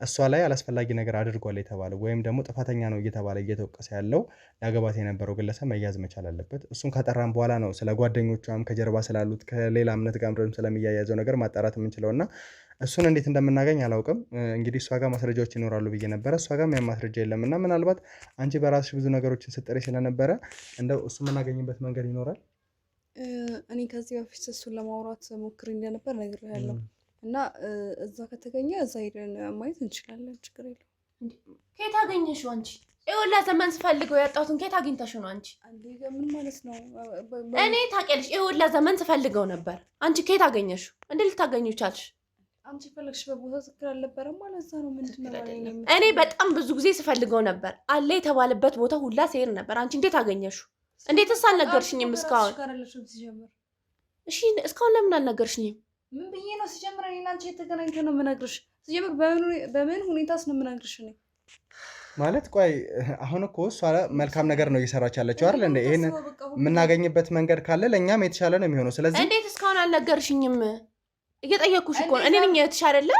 እሷ ላይ አላስፈላጊ ነገር አድርጓል የተባለ ወይም ደግሞ ጥፋተኛ ነው እየተባለ እየተወቀሰ ያለው ያገባት የነበረው ግለሰብ መያዝ መቻል አለበት። እሱን ካጠራን በኋላ ነው ስለ ጓደኞቿም ከጀርባ ስላሉት ከሌላ እምነት ጋር ስለሚያያዘው ነገር ማጣራት የምንችለው እና እሱን እንዴት እንደምናገኝ አላውቅም። እንግዲህ እሷ ጋር ማስረጃዎች ይኖራሉ ብዬ ነበረ። እሷ ጋር ያን ማስረጃ የለም እና ምናልባት አንቺ በራስሽ ብዙ ነገሮችን ስጥሪ ስለነበረ እንደው እሱ የምናገኝበት መንገድ ይኖራል። እኔ ከዚህ በፊት እሱን ለማውራት ሞክሬ እንደነበር ነግሬያለሁ እና እዛ ከተገኘ እዛ ሄደን ማየት እንችላለን። ችግር የለውም። ከየት አገኘሽው አንቺ? ይኸውላ ዘመን ስፈልገው ያጣሁትን ከየት አግኝተሽው ነው አንቺ? ምን ማለት ነው? እኔ ታውቂያለሽ፣ ይኸውላ ዘመን ስፈልገው ነበር። አንቺ ከየት አገኘሽው? እንዴት ልታገኙ ቻልሽ? አንቺ ፈለግሽበት ቦታ ትክክል አልነበረም ማለት ነው። ምንድነው? እኔ በጣም ብዙ ጊዜ ስፈልገው ነበር። አለ የተባለበት ቦታ ሁላ ሲሄድ ነበር። አንቺ እንዴት አገኘሽው? እንዴትስ አልነገርሽኝም እስካሁን? እሺ እስካሁን ለምን አልነገርሽኝም? ምን ብዬ ነው ሲጀምር እኔና አንቺ የተገናኝተን ነው የምነግርሽ። ሲጀምር በምን ሁኔታስ ነው የምነግርሽ? እኔ ማለት ቆይ አሁን እኮ እሷ መልካም ነገር ነው እየሰራች ያለችው አይደል እንዴ? ይሄን የምናገኝበት መንገድ ካለ ለእኛም የተሻለ ነው የሚሆነው። ስለዚህ እንዴት እስካሁን አልነገርሽኝም? እየጠየኩሽ እኮ ነው። እኔ ነኝ እህትሽ አይደለ?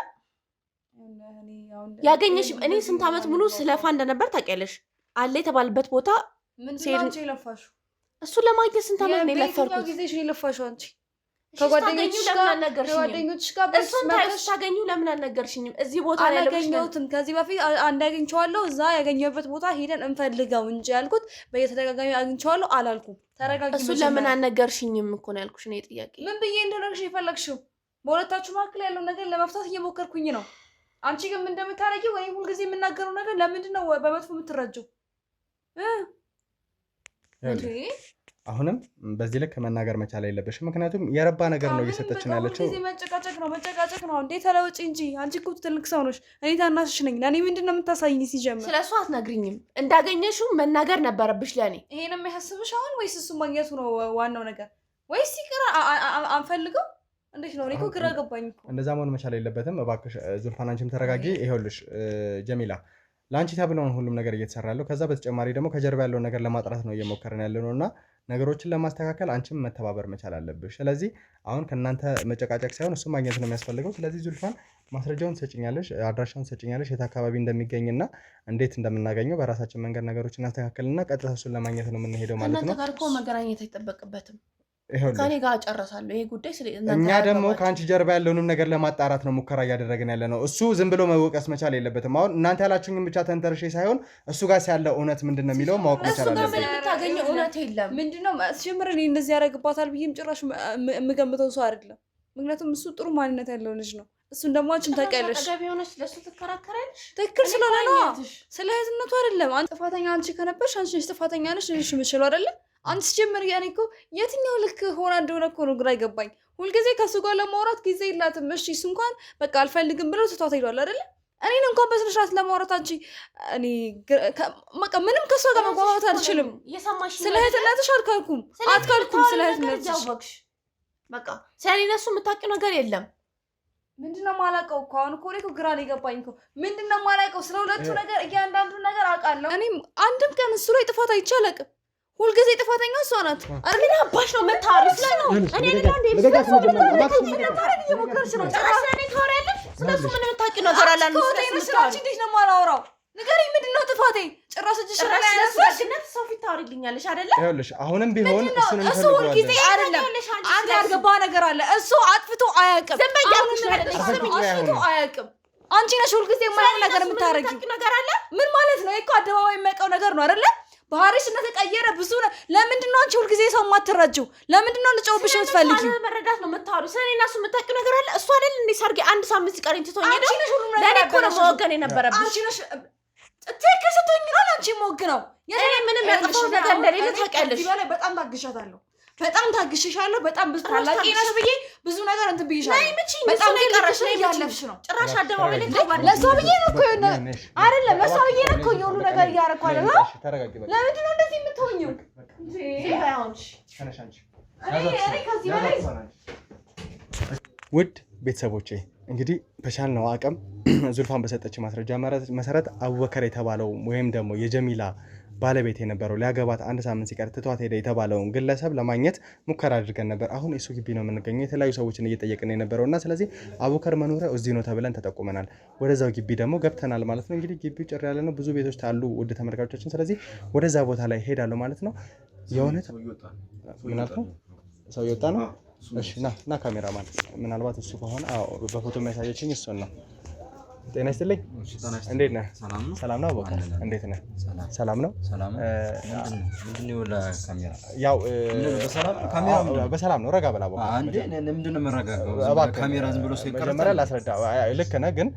ያገኘሽ እኔ ስንት ዓመት ሙሉ ስለፋ እንደነበር ታውቂያለሽ። አለ የተባለበት ቦታ ምንድነው የለፋሽው? እሱን ለማግኘት ስንት ዓመት ነው የለፈርኩት? ጊዜሽ የለፋሽው አንቺ ከጓደኞችሽ ጋር እሱን ታገኙ ለምን አልነገርሽኝም? እዚህ ቦታ ላይ አላገኘሁትም። ከዚህ በፊት አንድ አግኝቼዋለሁ። እዛ ያገኘሁበት ቦታ ሄደን እንፈልገው እንጂ ያልኩት በየተደጋጋሚ አግኝቼዋለሁ አላልኩም። ተረጋጊ። እሱን ለምን አልነገርሽኝም እኮ ነው ያልኩሽ። ነው ጥያቄ። ምን ብዬ እንደነገርሽ የፈለግሽው? በሁለታችሁ መካከል ያለው ነገር ለመፍታት እየሞከርኩኝ ነው። አንቺ ግን ምን እንደምታረጊው ወይ ሁልጊዜ የምናገረው ነገር ለምንድን ነው በመጥፎ የምትረጂው? አሁንም በዚህ ልክ መናገር መቻል የለብሽም። ምክንያቱም የረባ ነገር ነው እየሰጠችን ያለችው። ጊዜ መጨቃጨቅ ነው እንዴ? ተለውጪ እንጂ አንቺ እኮ ትልቅ ሰው ነሽ። እኔ ታናሽሽ ነኝ። ለእኔ ምንድን ነው የምታሳይኝ? ሲጀምር ስለሱ አትነግሪኝም። እንዳገኘሽው መናገር ነበረብሽ ለእኔ። ይሄ ነው የሚያሳስብሽ አሁን ወይስ እሱ ማግኘቱ ነው ዋናው ነገር? ወይስ ይቅር አንፈልገው? እንዴት ነው? እኔ እኮ ግራ ገባኝ እኮ። እንደዛ መሆን መቻል የለበትም። እባክሽ ዙልፋን አንቺም ተረጋጊ። ይኸውልሽ ጀሚላ ለአንቺ ተብለውን ሁሉም ነገር እየተሰራ ያለው ከዛ በተጨማሪ ደግሞ ከጀርባ ያለውን ነገር ለማጥራት ነው እየሞከርን ያለ ነው እና ነገሮችን ለማስተካከል አንቺም መተባበር መቻል አለብሽ። ስለዚህ አሁን ከእናንተ መጨቃጨቅ ሳይሆን እሱ ማግኘት ነው የሚያስፈልገው። ስለዚህ ዙልፋን ማስረጃውን ትሰጭኛለሽ፣ አድራሻውን ትሰጭኛለሽ፣ የት አካባቢ እንደሚገኝና እንዴት እንደምናገኘው በራሳችን መንገድ ነገሮችን እናስተካከልና ቀጥታ እሱን ለማግኘት ነው የምንሄደው ማለት ነው። እናንተ ጋር እኮ መገናኘት አይጠበቅበትም። ከኔ ጋር ጨርሳለሁ ይሄ ጉዳይ እኛ ደግሞ ከአንቺ ጀርባ ያለውንም ነገር ለማጣራት ነው ሙከራ እያደረግን ያለ ነው። እሱ ዝም ብሎ መወቀስ መቻል የለበትም። አሁን እናንተ ያላችሁኝም ብቻ ተንተርሼ ሳይሆን እሱ ጋር ያለው እውነት ምንድነው የሚለው ማወቅ መቻል አለበት። እሱ ጋር የምታገኘው እውነት የለም። ምንድነው ሲጀምር እኔ እንደዚህ ያደርግባታል ብዬም ጭራሽ የምገምተው ሰው አይደለም። ምክንያቱም እሱ ጥሩ ማንነት ያለው ልጅ ነው። እሱን ደግሞ አንቺም ታውቂያለሽ። ተገቢ ሆነሽ ለሱ ትከራከራለሽ። ትክክል ስለሆነ ነው። ስለ እህትነቱ አይደለም። አንቺ ጥፋተኛ አንቺ ከነበርሽ አንቺ ነሽ ጥፋተኛ ነሽ ልልሽ የምችለው አይደለም። አንቺ ሲጀምር ያኔ እኮ የትኛው ልክ ሆና እንደሆነ እኮ ነው ግራ አይገባኝ። ሁልጊዜ ከሱ ጋር ለማውራት ጊዜ የላትም። እሺ እሱ እንኳን በቃ አልፈልግም ብለው ትቷት ሄዷል አይደለ? እኔን እንኳን በስነ ስርዓት ለማውራት አንቺ እኔ በቃ ምንም ከሷ ጋር መግባባት አልችልም። ስለ እህትነትሽ አትካልኩም። ስለ እህትነትሽ በቃ ስለኔ እሱ የምታውቂው ነገር የለም። ምንድነው የማላውቀው እኮ አሁን እኮ እኔ እኮ ግራ ነው የገባኝ እኮ ምንድነው የማላውቀው? ስለ ሁለቱ ነገር እያንዳንዱ ነገር አውቃለሁ። እኔም አንድም ቀን እሱ ላይ ጥፋት አይቼ አላውቅም። ሁልጊዜ ጥፋተኛ እሷ ናት። ምን አባሽ ነው የምታወሪው? ስለሱ እኔ ለጋንዴ ስለሱ ምን እየሞከርሽ ነው? ጭራሽ እኔ ታወሪያለሽ። ስለሱ ምን የምታውቂው ነገር አለ? እንዴት ነው የማላወራው? ንገሪኝ፣ ምንድነው ጥፋቴ? ጭራሽ እጅሽ ላይ ያነሳሽነት ሰው ፊት ታወሪልኛለሽ አይደለ? ይኸውልሽ አሁንም ቢሆን እሱ ሁልጊዜ አይደለም። አንተ ያልገባ ነገር አለ። እሱ አጥፍቶ አያውቅም። አጥፍቶ አያውቅም። አንቺ ነሽ ሁልጊዜ የማይሆን ነገር የምታረጊው። ነገር አለ። ምን ማለት ነው? እኮ አደባባይ የሚያውቀው ነገር ነው አይደለ? ባህሪሽ እንደተቀየረ ብዙ ለምንድን ነው አንቺ ሁልጊዜ ሰው የማትረጂው? ለምንድን ነው ልጨውብሽ የምትፈልጊው? መረዳት ነው የምታወሪው። ስለኔ እና እሱ የምታውቂው ነገር አለ። እሱ አይደል እንዴ ሰርጌ አንድ ሳምንት ሲቀረኝ ትቶኝ ሄደ። ለኔ እኮ ነው መወገን የነበረብሽ። አንቺ ነሽ ትክክል ስትሆኝ ነው አንቺ የምወግነው። እኔ ምንም ያጠፋው ነገር እንደሌለ ታውቂያለሽ። በጣም ታግሻታለሁ። በጣም ታግሽሻለሁ። በጣም ብዙ ታላቂ ነሽ ብዬ ብዙ ነገር እንትን ብዬሻለሁ። በጣም ቀረሽ ነው ያለፍሽ ነው። ጭራሽ አደባባይ ላይ ተባለ። ለሷ ብዬ ነው እኮ አይደለም ለሷ ብዬ ነው እኮ የሆኑ ነገር እያደረኩ አይደል? ለምንድን ነው እንደዚህ የምትሆኚው? ውድ ቤተሰቦቼ እንግዲህ በቻልነው አቅም ዙልፋን በሰጠች ማስረጃ መሰረት አቡበከር የተባለው ወይም ደግሞ የጀሚላ ባለቤት የነበረው ሊያገባት አንድ ሳምንት ሲቀር ትቷት ሄደ የተባለውን ግለሰብ ለማግኘት ሙከራ አድርገን ነበር። አሁን እሱ ግቢ ነው የምንገኘው። የተለያዩ ሰዎችን እየጠየቅን የነበረውና ስለዚህ አቡበከር መኖሪያው እዚህ ነው ተብለን ተጠቁመናል። ወደዛው ግቢ ደግሞ ገብተናል ማለት ነው። እንግዲህ ግቢው ጭር ያለ ነው፣ ብዙ ቤቶች አሉ ውድ ተመልካቾቻችን። ስለዚህ ወደዛ ቦታ ላይ ሄዳለሁ ማለት ነው። የእውነት ምን አልከው? ሰው እየወጣ ነው። እሺ ና ካሜራ ማለት ምናልባት እሱ ከሆነ በፎቶ የሚያሳየችኝ እሱን ነው። ጤና ይስጥልኝ። እንዴት ነህ? ሰላም ነው አቡበከር? እንዴት ነህ? ሰላም ነው። ያው በሰላም ነው። ረጋ በላ ካሜራ ዝም ብሎ መጀመሪያ ላስረዳ። ልክ ነህ፣ ግን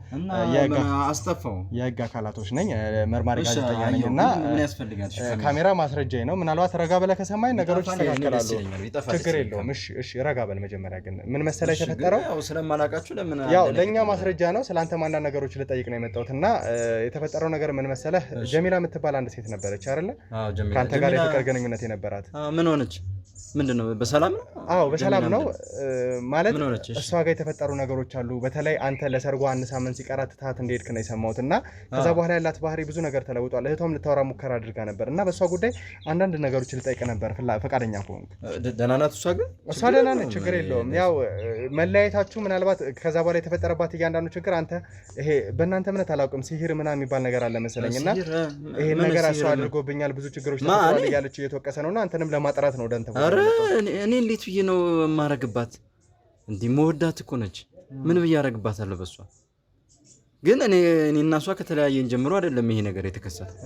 የህግ አካላቶች ነኝ፣ መርማሪ ጋዜጠኛ ነኝ እና ካሜራ ማስረጃዬ ነው። ምናልባት ረጋ በላ ከሰማኝ ነገሮች ይስተካከላሉ። ችግር የለውም። እሺ ረጋ በል። መጀመሪያ ግን ምን መሰለህ የተፈጠረው፣ ያው ለእኛ ማስረጃ ነው። ስለአንተ ማንዳንድ ነገሮች ልጠይቅ ነው የመጣሁት እና የተፈጠረው ነገር ምን መሰለህ፣ ጀሚላ የምትባል አንድ ሴት ነበረች አይደለ? ከአንተ ጋር የፍቅር ግንኙነት የነበራት። ምን ሆነች? ምንድነው? በሰላም ነው? በሰላም ነው ማለት እሷ ጋር የተፈጠሩ ነገሮች አሉ። በተለይ አንተ ለሰርጓ አንድ ሳምንት ሲቀራት ትታት እንደሄድክ ነው የሰማሁት እና ከዛ በኋላ ያላት ባህሪ ብዙ ነገር ተለውጧል። እህቷም ልታወራ ሙከራ አድርጋ ነበር እና በእሷ ጉዳይ አንዳንድ ነገሮች ልጠይቅ ነበር ፈቃደኛ ከሆንክ። ደህና ናት እሷ? ግን እሷ ደህና ነች፣ ችግር የለውም። ያው መለያየታችሁ ምናልባት ከዛ በኋላ የተፈጠረባት እያንዳንዱ ችግር አንተ ይሄ በእናንተ እምነት አላውቅም ሲሂር ምናምን የሚባል ነገር አለ መሰለኝ እና ይሄን ነገር እሷ አድርጎብኛል ብዙ ችግሮች ተፈጥሯል እያለች እየተወቀሰ ነው እና አንተንም ለማጥራት ነው ደንተ እኔ እንዴት ብዬ ነው የማረግባት? እንዲህ መወዳት እኮ ነች። ምን ብዬ አረግባታለሁ በሷ? ግን እኔ እና እሷ ከተለያየን ጀምሮ አይደለም ይሄ ነገር የተከሰተው።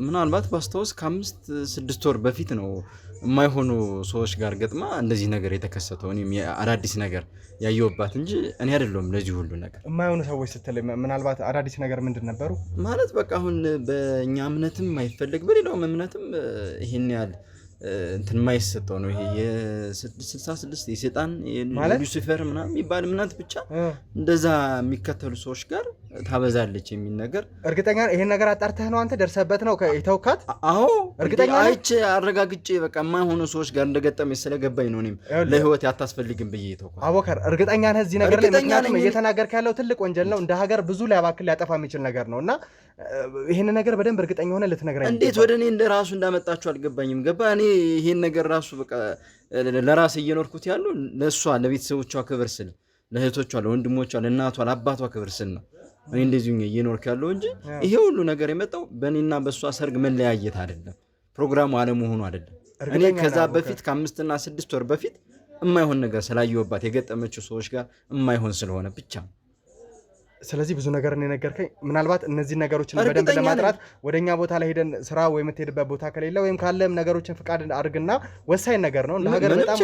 ምናልባት ባስታውስ ከ5-6 ወር በፊት ነው የማይሆኑ ሰዎች ጋር ገጥማ እንደዚህ ነገር የተከሰተው። እኔም አዳዲስ ነገር ያየሁባት እንጂ እኔ አይደለሁም ለዚህ ሁሉ ነገር። የማይሆኑ ሰዎች ስትል ምናልባት አዳዲስ ነገር ምንድን ነበሩ ማለት? በቃ አሁን በእኛ እምነትም አይፈለግ በሌላውም እምነትም ይሄን ያህል እንትን የማይሰጠው ነው። ይሄ የ66 የሰይጣን ሉሲፈር ምናምን የሚባል እምነት ብቻ እንደዛ የሚከተሉ ሰዎች ጋር ታበዛለች የሚል ነገር። እርግጠኛ ይሄን ነገር አጣርተህ ነው አንተ ደርሰበት ነው የተውካት? አዎ እርግጠኛ አይቼ አረጋግጬ በቃ የማይሆኑ ሰዎች ጋር እንደገጠመ ስለገባኝ ነው እኔም ለህይወት ያታስፈልግም ብዬ የተውካት። አቡበከር እርግጠኛ ነህ እዚህ ነገር ላይ? ምክንያቱም እየተናገርክ ያለው ትልቅ ወንጀል ነው፣ እንደ ሀገር ብዙ ሊያባክል ሊያጠፋ የሚችል ነገር ነው እና ይሄን ነገር በደንብ እርግጠኛ ሆነ ልትነግረኝ። እንዴት ወደ እኔ እንደራሱ እንዳመጣችሁ አልገባኝም። ገባ እኔ ይሄን ነገር ራሱ በቃ ለራሴ እየኖርኩት ያለው ለሷ ለቤተሰቦቿ ክብር ስል፣ ለእህቶቿ፣ ለወንድሞቿ፣ ለእናቷ፣ ለአባቷ ክብር ስል ነው እኔ እንደዚህ እየኖርኩ ያለው እንጂ ይሄ ሁሉ ነገር የመጣው በእኔና በሷ ሰርግ መለያየት አይደለም፣ ፕሮግራሙ አለመሆኑ አይደለም። እኔ ከዛ በፊት ከ5 እና 6 ወር በፊት የማይሆን ነገር ስላየሁባት የገጠመችው ሰዎች ጋር የማይሆን ስለሆነ ብቻ። ስለዚህ ብዙ ነገር ነው የነገርከኝ። ምናልባት እነዚህ ነገሮችን በደንብ ለማጥራት ወደኛ ቦታ ላይ ሄደን ስራ ወይ የምትሄድበት ቦታ ከሌለ ወይም ካለም ነገሮችን ፍቃድ አድርግና ወሳኝ ነገር ነው እንደ ሀገር በጣም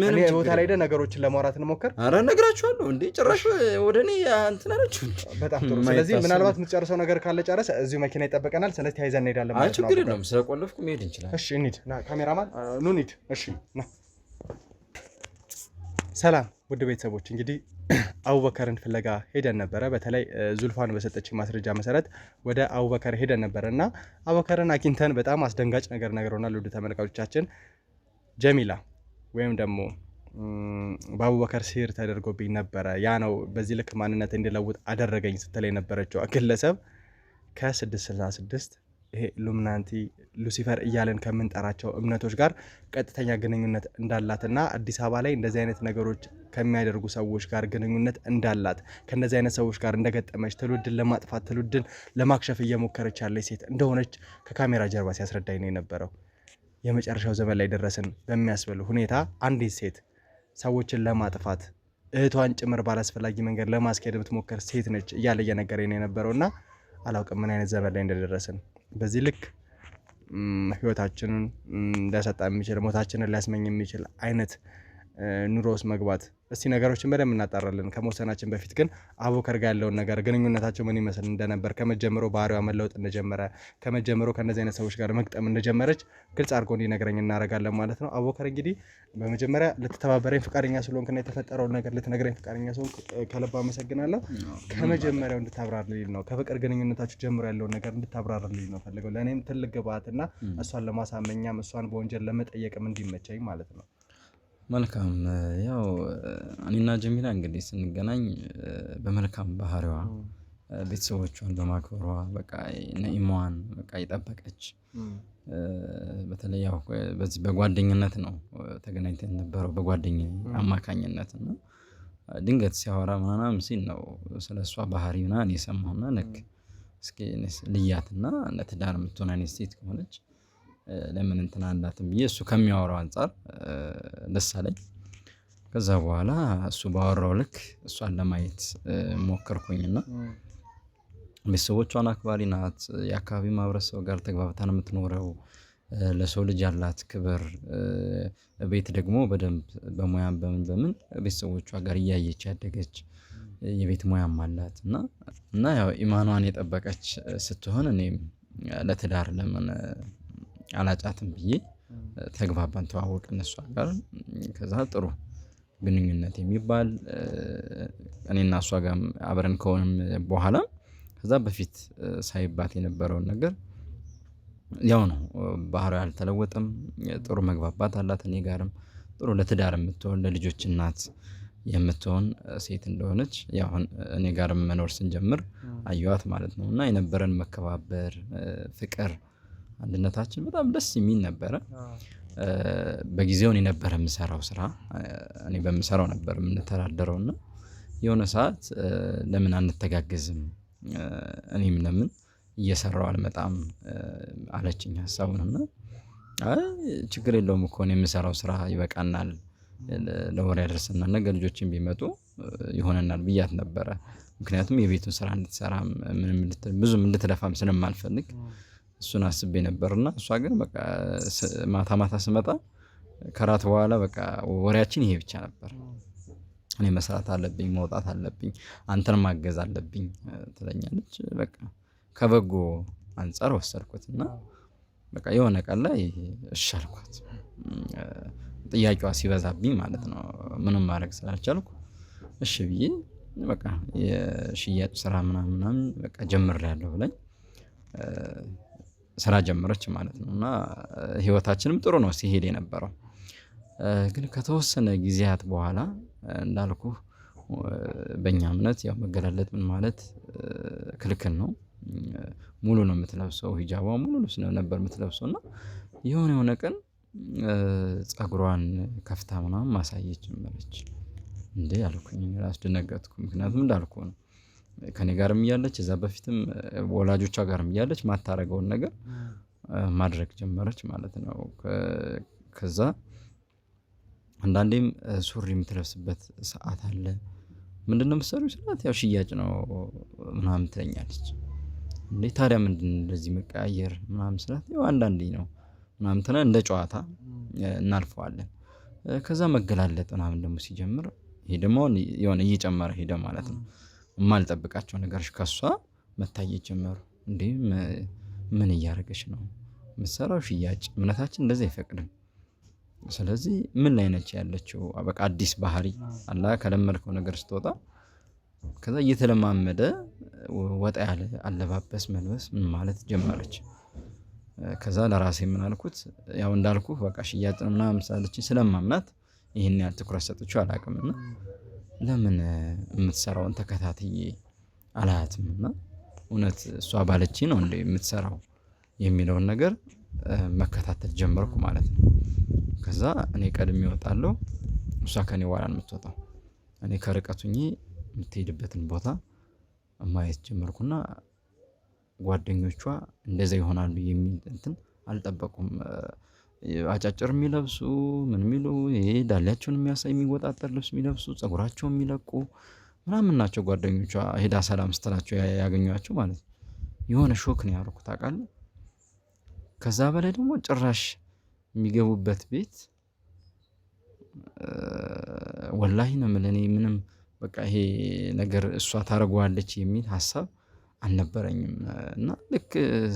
እኔ ቦታ ላይ ሄደን ነገሮችን ለማውራት እንሞክር። ኧረ እነግራችኋለሁ እንዴ ጭራሽ ወደኔ እንትን አላችሁ። በጣም ጥሩ። ስለዚህ ምናልባት የምትጨርሰው ነገር ካለ ጨርስ፣ እዚሁ መኪና ይጠብቀናል። ስለዚህ ተያይዘን እንሄዳለን ማለት ነው። ችግር የለውም ስለቆለፍኩ መሄድ እንችላለን። እሺ እንሂድ። ና ካሜራማን ኑ እንሂድ። እሺ ና። ሰላም ውድ ቤተሰቦች እንግዲህ አቡበከርን ፍለጋ ሄደን ነበረ። በተለይ ዙልፋን በሰጠችኝ ማስረጃ መሰረት ወደ አቡበከር ሄደን ነበረ እና አቡበከርን አግኝተን በጣም አስደንጋጭ ነገር ነግሮናል። ውድ ተመልካቾቻችን ጀሚላ ወይም ደግሞ በአቡበከር ሲር ተደርጎብኝ ነበረ፣ ያ ነው በዚህ ልክ ማንነት እንዲለውጥ አደረገኝ ስትል የነበረችው ግለሰብ ከ666 ይሄ ኢሉሚናቲ ሉሲፈር እያለን ከምንጠራቸው እምነቶች ጋር ቀጥተኛ ግንኙነት እንዳላትና አዲስ አበባ ላይ እንደዚህ አይነት ነገሮች ከሚያደርጉ ሰዎች ጋር ግንኙነት እንዳላት ከነዚህ አይነት ሰዎች ጋር እንደገጠመች ትውልድን ለማጥፋት ትውልድን ለማክሸፍ እየሞከረች ያለች ሴት እንደሆነች ከካሜራ ጀርባ ሲያስረዳኝ ነው የነበረው። የመጨረሻው ዘመን ላይ ደረስን በሚያስብል ሁኔታ አንዲት ሴት ሰዎችን ለማጥፋት እህቷን ጭምር ባላስፈላጊ መንገድ ለማስኬድ የምትሞክር ሴት ነች እያለ እየነገረኝ ነው የነበረውና አላውቅም ምን አይነት ዘመን ላይ እንደደረስን። በዚህ ልክ ህይወታችንን ሊያሳጣ የሚችል ሞታችንን ሊያስመኝ የሚችል አይነት ኑሮ ውስጥ መግባት እስቲ ነገሮችን በደንብ እናጣራለን። ከመወሰናችን በፊት ግን አቡበከር ጋር ያለውን ነገር ግንኙነታቸው ምን ይመስል እንደነበር ከመጀመሩ ባህሪዋ መለወጥ እንደጀመረ ከመጀመሩ ከነዚህ አይነት ሰዎች ጋር መግጠም እንደጀመረች ግልጽ አድርጎ እንዲነግረኝ እናደርጋለን ማለት ነው። አቡበከር እንግዲህ በመጀመሪያ ልትተባበረኝ ፈቃደኛ ስለሆንክና የተፈጠረውን ነገር ልትነግረኝ ፈቃደኛ ስለሆንክ ከልብ አመሰግናለሁ። ከመጀመሪያው እንድታብራርልኝ ነው፣ ከፍቅር ግንኙነታችሁ ጀምሮ ያለውን ነገር እንድታብራርልኝ ነው ፈልገው ለእኔም ትልቅ ግብአትና እሷን ለማሳመኛም እሷን በወንጀል ለመጠየቅም እንዲመቸኝ ማለት ነው። መልካም ያው እኔና ጀሚላ እንግዲህ ስንገናኝ በመልካም ባህሪዋ ቤተሰቦቿን በማክበሯ በቃ ነኢሟን በቃ የጠበቀች በተለይ ያው በዚህ በጓደኝነት ነው ተገናኝተን ነበረው በጓደኛ አማካኝነት እና ድንገት ሲያወራ ምናምን ሲል ነው ስለሷ ባህሪና እኔ ሰማሁና ልክ እስኪ ልያትና ለትዳር የምትሆን አይነት ሴት ከሆነች ለምን እንትና አላትም ብዬ እሱ ከሚያወራው አንፃር ደስ አለኝ። ከዛ በኋላ እሱ ባወራው ልክ እሷን ለማየት ሞከርኩኝና ቤተሰቦቿን አክባሪ ናት። የአካባቢ ማህበረሰብ ጋር ተግባብታ ነው የምትኖረው። ለሰው ልጅ ያላት ክብር ቤት ደግሞ በደንብ በሙያም በምን ቤተሰቦቿ ጋር እያየች ያደገች የቤት ሙያም አላት እና ያው ኢማኗን የጠበቀች ስትሆን እኔም ለትዳር ለምን አላጫትም ብዬ ተግባባን፣ ተዋወቅን እሷ ጋር። ከዛ ጥሩ ግንኙነት የሚባል እኔና እሷ ጋር አብረን ከሆንም በኋላ ከዛ በፊት ሳይባት የነበረውን ነገር ያው ነው። ባህሪዋ አልተለወጠም። ጥሩ መግባባት አላት። እኔ ጋርም ጥሩ ለትዳር የምትሆን ለልጆች እናት የምትሆን ሴት እንደሆነች ያው እኔ ጋርም መኖር ስንጀምር አየዋት ማለት ነው። እና የነበረን መከባበር፣ ፍቅር፣ አንድነታችን በጣም ደስ የሚል ነበረ። በጊዜው እኔ ነበር የምሰራው ስራ እኔ በምሰራው ነበር የምንተዳደረውና የሆነ ሰዓት ለምን አንተጋገዝም እኔም ለምን እየሰራው አልመጣም አለችኝ ሐሳቡንና አይ ችግር የለውም እኮ እኔ የምሰራው ስራ ይበቃናል ለወሬ ያደርሰናል ነገ ልጆችን ቢመጡ ይሆነናል ብያት ነበረ። ምክንያቱም የቤቱን ስራ እንድትሰራ ምንም ብዙም እንድትለፋም ስለማልፈልግ እሱን አስቤ ነበርና እሷ ግን በቃ ማታ ስመጣ ከራት በኋላ በቃ ወሬያችን ይሄ ብቻ ነበር። እኔ መስራት አለብኝ፣ መውጣት አለብኝ፣ አንተን ማገዝ አለብኝ ትለኛለች። በቃ ከበጎ አንፃር ወሰድኩትና በቃ የሆነ ቀን ላይ እሺ አልኳት። ጥያቄዋ ሲበዛብኝ ማለት ነው ምንም ማድረግ ስላልቻልኩ እሺ ብዬ በቃ የሽያጭ ስራ ምናምን በቃ ጀምሬያለሁ ብለኝ ስራ ጀመረች ማለት ነው። እና ህይወታችንም ጥሩ ነው ሲሄድ የነበረው። ግን ከተወሰነ ጊዜያት በኋላ እንዳልኩ በእኛ እምነት ያው መገላለጥ ምን ማለት ክልክል ነው። ሙሉ ነው የምትለብሰው፣ ሂጃቧ ሙሉ ልብስ ነበር የምትለብሰው እና የሆነ ቀን ፀጉሯን ከፍታ ምናምን ማሳየት ጀመረች። እንዴ አልኩኝ፣ ራስ ደነገጥኩ። ምክንያቱም እንዳልኩ ነው ከኔ ጋርም እያለች እዛ በፊትም ወላጆቿ ጋርም እያለች ማታረገውን ነገር ማድረግ ጀመረች ማለት ነው። ከዛ አንዳንዴም ሱሪ የምትለብስበት ሰዓት አለ። ምንድነው የምትሰሪው ስላት ያው ሽያጭ ነው ምናምን ትለኛለች። እንዴ ታዲያ ምንድነው እንደዚህ መቀያየር ምናምን ስላት ያው አንዳንዴ ነው ምናምን ትለን እንደ ጨዋታ እናልፈዋለን። ከዛ መገላለጥ ምናምን ደግሞ ሲጀምር ይሄ ደግሞ የሆነ እየጨመረ ሄደ ማለት ነው። የማልጠብቃቸው ነገሮች ከሷ መታየት ጀመሩ። እንዴ ምን እያደረገች ነው የምትሰራው? ሽያጭ እምነታችን እንደዚህ አይፈቅድም። ስለዚህ ምን ላይ ነች ያለችው? በቃ አዲስ ባህሪ አላ ከለመድከው ነገር ስትወጣ ከዛ እየተለማመደ ወጣ ያለ አለባበስ መልበስ ምን ማለት ጀመረች። ከዛ ለራሴ ምን አልኩት ያው እንዳልኩህ በቃ ሽያጭ ምናምን ሳለችኝ ስለማምናት ይሄን ያህል ትኩረት ሰጥቼው አላውቅምና ለምን የምትሰራውን ተከታትዬ አላያትምና እውነት እሷ ባለችኝ ነው እንዴ የምትሰራው የሚለውን ነገር መከታተል ጀመርኩ ማለት ነው። ከዛ እኔ ቀድሜ እወጣለሁ፣ እሷ ከኔ በኋላ ነው የምትወጣው። እኔ ከርቀት ሆኜ የምትሄድበትን ቦታ ማየት ጀመርኩና ጓደኞቿ እንደዛ ይሆናሉ የሚል እንትን አልጠበቁም። አጫጭር የሚለብሱ ምን የሚሉ ይሄ ዳሌያቸውን የሚያሳይ የሚወጣጠር ልብስ የሚለብሱ ፀጉራቸውን የሚለቁ ምናምን ናቸው ጓደኞቿ። ሄዳ ሰላም ስትላቸው ያገኟቸው ማለት ነው። የሆነ ሾክ ነው ያደረኩት ታውቃለህ። ከዛ በላይ ደግሞ ጭራሽ የሚገቡበት ቤት ወላሂ ነው የምልህ እኔ ምንም በቃ ይሄ ነገር እሷ ታደርገዋለች የሚል ሀሳብ አልነበረኝም። እና ልክ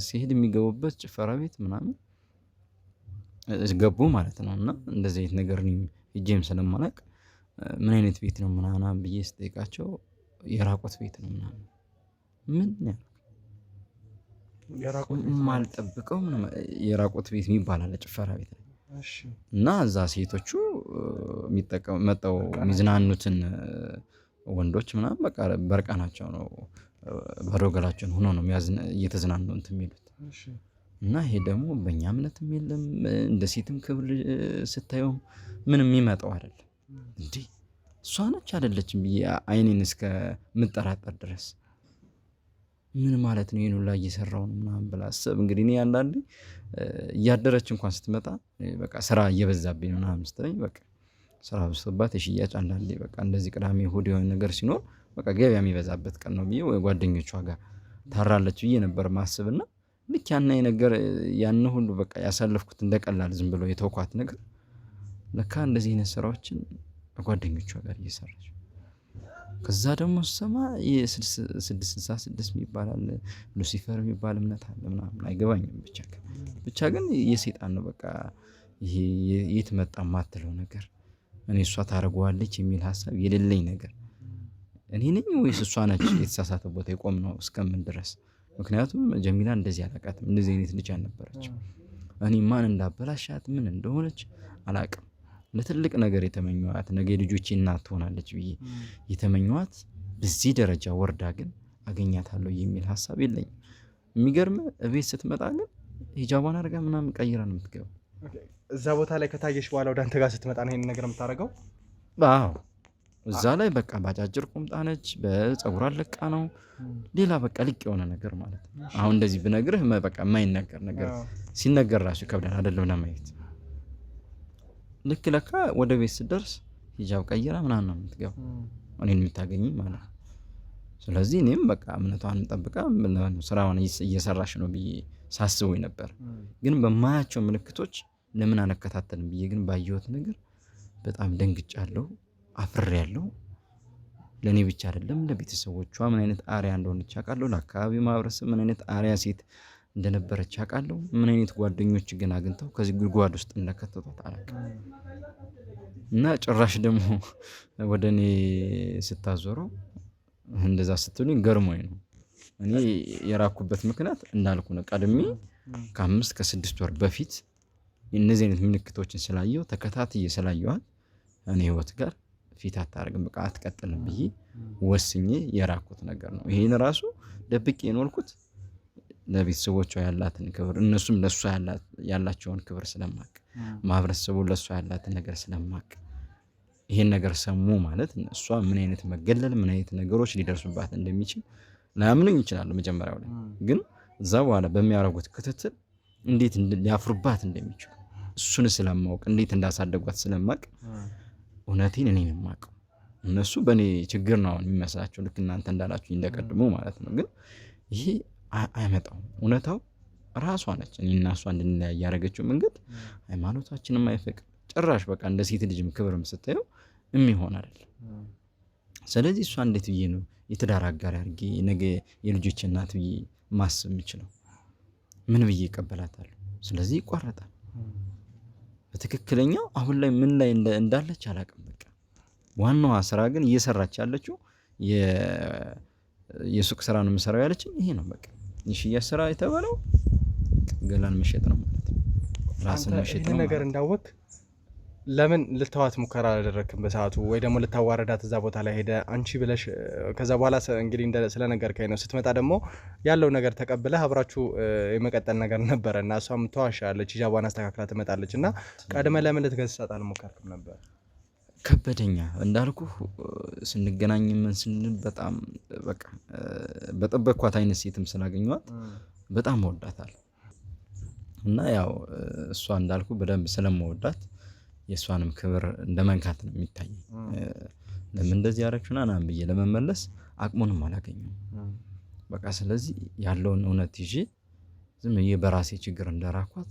ሲሄድ የሚገቡበት ጭፈራ ቤት ምናምን ገቡ ማለት ነው። እና እንደዚህ አይነት ነገር ሄጄም ስለማላውቅ ምን አይነት ቤት ነው ምናምን ብዬ ስጠይቃቸው የራቆት ቤት ነው ምናምን ምን የማልጠብቀው የራቆት ቤት የሚባል አለ ጭፈራ ቤት ላይ እና እዛ ሴቶቹ መጠው የሚዝናኑትን ወንዶች ምናምን በቃ በርቃናቸው ነው ባዶ ገላቸውን ሆኖ ነው እየተዝናኑ እንትን የሚሉት። እና ይሄ ደግሞ በእኛ እምነትም የለም እንደ ሴትም ክብር ስታየውም ምንም የሚመጣው አይደለም። እንዴ እሷ ነች አይደለችም ብዬ አይኔን እስከምጠራጠር ድረስ ምን ማለት ነው ይሄን ሁላ እየሰራው ነው ምናምን ብላ አሰብ። እንግዲህ እኔ አንዳንዴ እያደረች እንኳን ስትመጣ በቃ ስራ እየበዛብኝ ነው ምናምን ስትለኝ በቃ ስራ በዝቶባት የሽያጭ አንዳንዴ በቃ እንደዚህ ቅዳሜ እሑድ የሆነ ነገር ሲኖር በቃ ገበያ የሚበዛበት ቀን ነው ብዬ ወይ ጓደኞቿ ጋር ታራለች ብዬ ነበር ማስብና ልክ ያን ሁሉ በቃ ያሳለፍኩት እንደቀላል ዝም ብሎ የተውኳት ነገር ለካ እንደዚህ አይነት ስራዎችን በጓደኞቿ ጋር እየሰራች። ከዛ ደግሞ ሰማ የ666 የሚባል አለ፣ ሉሲፈር የሚባል እምነት አለ ምናምን አይገባኝም። ብቻ ግን የሰይጣን ነው በቃ ይሄ የት መጣ ማትለው ነገር እኔ እሷ ታደርገዋለች የሚል ሀሳብ የሌለኝ ነገር እኔ ነኝ ወይስ እሷ ነች የተሳሳተ ቦታ የቆም ነው እስከምን ድረስ። ምክንያቱም ጀሚላ እንደዚህ አላውቃትም፣ እንደዚህ አይነት ልጅ አልነበረችም። እኔ ማን እንዳበላሻት ምን እንደሆነች አላውቅም። ለትልቅ ነገር የተመኘኋት ነገ ልጆቼ እናት ትሆናለች ብዬ የተመኘኋት በዚህ ደረጃ ወርዳ ግን አገኛታለሁ የሚል ሀሳብ የለኝም። የሚገርም እቤት ስትመጣ ግን ሂጃቧን አድርጋ ምናምን ቀይራ ነው የምትገባው። እዛ ቦታ ላይ ከታየሽ በኋላ ወደ አንተ ጋር ስትመጣ ነው ይሄን ነገር የምታደርገው? አዎ እዛ ላይ በቃ ባጫጭር ቁምጣ ነች፣ በፀጉሯ ለቃ ነው ሌላ በቃ ልቅ የሆነ ነገር ማለት ነው። አሁን እንደዚህ ብነግርህ በቃ የማይነገር ነገር ሲነገር ራሱ ይከብዳል አይደለም ለማየት። ልክ ለካ ወደ ቤት ስትደርስ ሂጃብ ቀይራ ምናምን ነው የምትገባው እኔን የምታገኘኝ ማለት ነው። ስለዚህ እኔም በቃ እምነቷን ጠብቃ ስራዋን እየሰራሽ ነው ብዬ ሳስበው ነበር። ግን በማያቸው ምልክቶች ለምን አልከታተልም ብዬ ግን ባየሁት ነገር በጣም ደንግጫለሁ፣ አፍሬያለሁ። ለእኔ ብቻ አይደለም ለቤተሰቦቿ ምን አይነት አሪያ እንደሆነች አውቃለሁ። ለአካባቢው ማህበረሰብ ምን አይነት አሪያ ሴት እንደነበረች አውቃለሁ። ምን አይነት ጓደኞች ግን አግኝተው ከዚህ ጉድጓድ ውስጥ እንደከተቷት አላውቅም። እና ጭራሽ ደግሞ ወደ እኔ ስታዞረው እንደዛ ስትሉኝ ገርሞኝ ነው። እኔ የራኩበት ምክንያት እንዳልኩ ነው። ቀድሜ ከ5 ከ6 ወር በፊት እነዚህ አይነት ምልክቶችን ስላየው ተከታትዬ ስላየኋት እኔ ህይወት ጋር ፊት አታደርግም በቃ አትቀጥልም ብዬ ወስኜ የራኩት ነገር ነው። ይሄን ራሱ ደብቄ የኖርኩት ለቤተሰቦቿ ያላትን ክብር እነሱም ለሷ ያላቸውን ክብር ስለማቅ ማህበረሰቡ ለሷ ያላትን ነገር ስለማቅ ይሄን ነገር ሰሙ ማለት እሷ ምን አይነት መገለል ምን አይነት ነገሮች ሊደርሱባት እንደሚችል ላያምኑኝ ይችላሉ መጀመሪያው ላይ። ግን እዛ በኋላ በሚያደርጉት ክትትል እንዴት ሊያፍሩባት እንደሚችሉ እሱን ስለማውቅ እንዴት እንዳሳደጓት ስለማቅ እውነቴን እኔ ነኝ የማውቀው። እነሱ በእኔ ችግር ነው የሚመስላቸው ልክ እናንተ እንዳላችሁ እንደቀድሞ ማለት ነው። ግን ይሄ አይመጣውም። እውነታው ራሷ ነች እኔና እሷ እንድንለያይ ያደረገችው መንገድ ሃይማኖታችንም አይፈቅድ ጭራሽ በቃ እንደ ሴት ልጅም ክብርም ስታየው የሚሆን አይደለም። ስለዚህ እሷ እንዴት ብዬ ነው የትዳር አጋር አድርጌ ነገ የልጆች እናት ብዬ ማሰብ የምችለው? ምን ብዬ እቀበላታለሁ? ስለዚህ ይቋረጣል። በትክክለኛው አሁን ላይ ምን ላይ እንዳለች አላውቅም። በቃ ዋናዋ ስራ ግን እየሰራች ያለችው የሱቅ ስራ ነው የምሰራው ያለችኝ ይሄ ነው። በቃ የሽያጭ ስራ የተባለው ገላን መሸጥ ነው ማለት ነው። ራስን መሸጥ ነው ነገር እንዳወቅ ለምን ልተዋት ሙከራ አላደረክም በሰዓቱ? ወይ ደግሞ ልታዋረዳት እዛ ቦታ ላይ ሄደ አንቺ ብለሽ ከዛ በኋላ እንግዲህ ስለነገርከኝ ነው ስትመጣ ደግሞ ያለው ነገር ተቀብለህ አብራችሁ የመቀጠል ነገር ነበረ እና እሷም ተዋሻለች ሂጃቧን አስተካክላ ትመጣለች እና ቀድመህ ለምን ልትገስጻት አልሞከርክም ነበር? ከበደኛ እንዳልኩ ስንገናኝ ምን ስንል በጣም በቃ በጠበቅኳት አይነት ሴትም ስላገኘኋት በጣም ወዳታለሁ እና ያው እሷ እንዳልኩ በደንብ ስለምወዳት የእሷንም ክብር እንደመንካት ነው የሚታየኝ። ለምን እንደዚህ ያደረግሽና ናም ብዬ ለመመለስ አቅሙንም አላገኘም። በቃ ስለዚህ ያለውን እውነት ይዤ ዝም ብዬ በራሴ ችግር እንደራኳት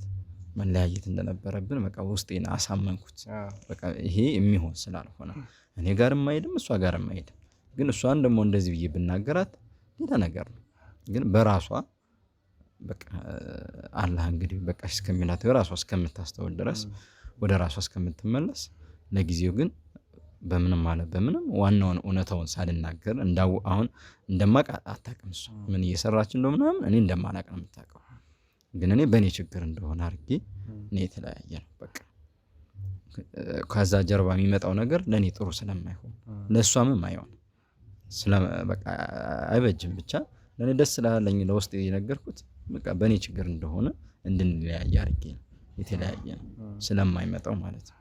መለያየት እንደነበረብን በቃ ውስጤን አሳመንኩት። በቃ ይሄ የሚሆን ስላልሆነ እኔ ጋርም አይሄድም እሷ ጋርም አይሄድም። ግን እሷን ደግሞ እንደዚህ ብዬ ብናገራት ሌላ ነገር ነው። ግን በራሷ በቃ አላህ እንግዲህ በቃ እስከሚላት ራሷ እስከምታስተውል ድረስ ወደ ራሷ እስከምትመለስ ለጊዜው ግን በምንም ማለት በምንም ዋናውን እውነታውን ሳልናገር አሁን እንደማቅ አታውቅም። እሷ ምን እየሰራች እንደው ምናምን እኔ እንደማላውቅ ነው የምታውቀው። ግን እኔ በእኔ ችግር እንደሆነ አድርጌ እኔ የተለያየ ነው በቃ። ከዛ ጀርባ የሚመጣው ነገር ለእኔ ጥሩ ስለማይሆን ለእሷምም አይሆን በቃ አይበጅም። ብቻ ለእኔ ደስ ስላለኝ ለውስጥ የነገርኩት በቃ በእኔ ችግር እንደሆነ እንድንለያየ አድርጌ ነው የተለያየ ነው ስለማይመጣው ማለት ነው።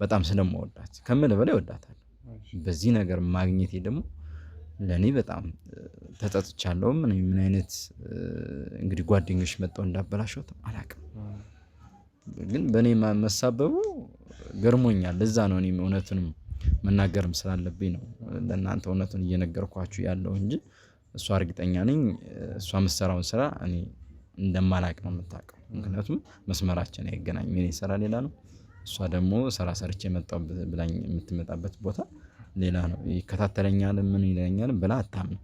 በጣም ስለምወዳት ከምል በላይ ወዳታለሁ። በዚህ ነገር ማግኘቴ ደግሞ ለኔ በጣም ተጸጽቻለሁ። ምን አይነት እንግዲህ ጓደኞች መጣው እንዳበላሸውት አላውቅም። ግን በኔ መሳበቡ ገርሞኛል። ለዛ ነው እኔ እውነቱንም መናገርም ስላለብኝ ነው ለእናንተ እውነቱን እየነገርኳችሁ ያለው እንጂ እሷ እርግጠኛ ነኝ እሷ የምትሰራውን ስራ እኔ እንደማላውቅ ነው የምታውቀው። ምክንያቱም መስመራችን አይገናኝም። እኔ ስራ ሌላ ነው፣ እሷ ደግሞ ስራ ሰርቼ መጣው ብላኝ የምትመጣበት ቦታ ሌላ ነው። ይከታተለኛል ምን ይለኛል ብላ አታምንም።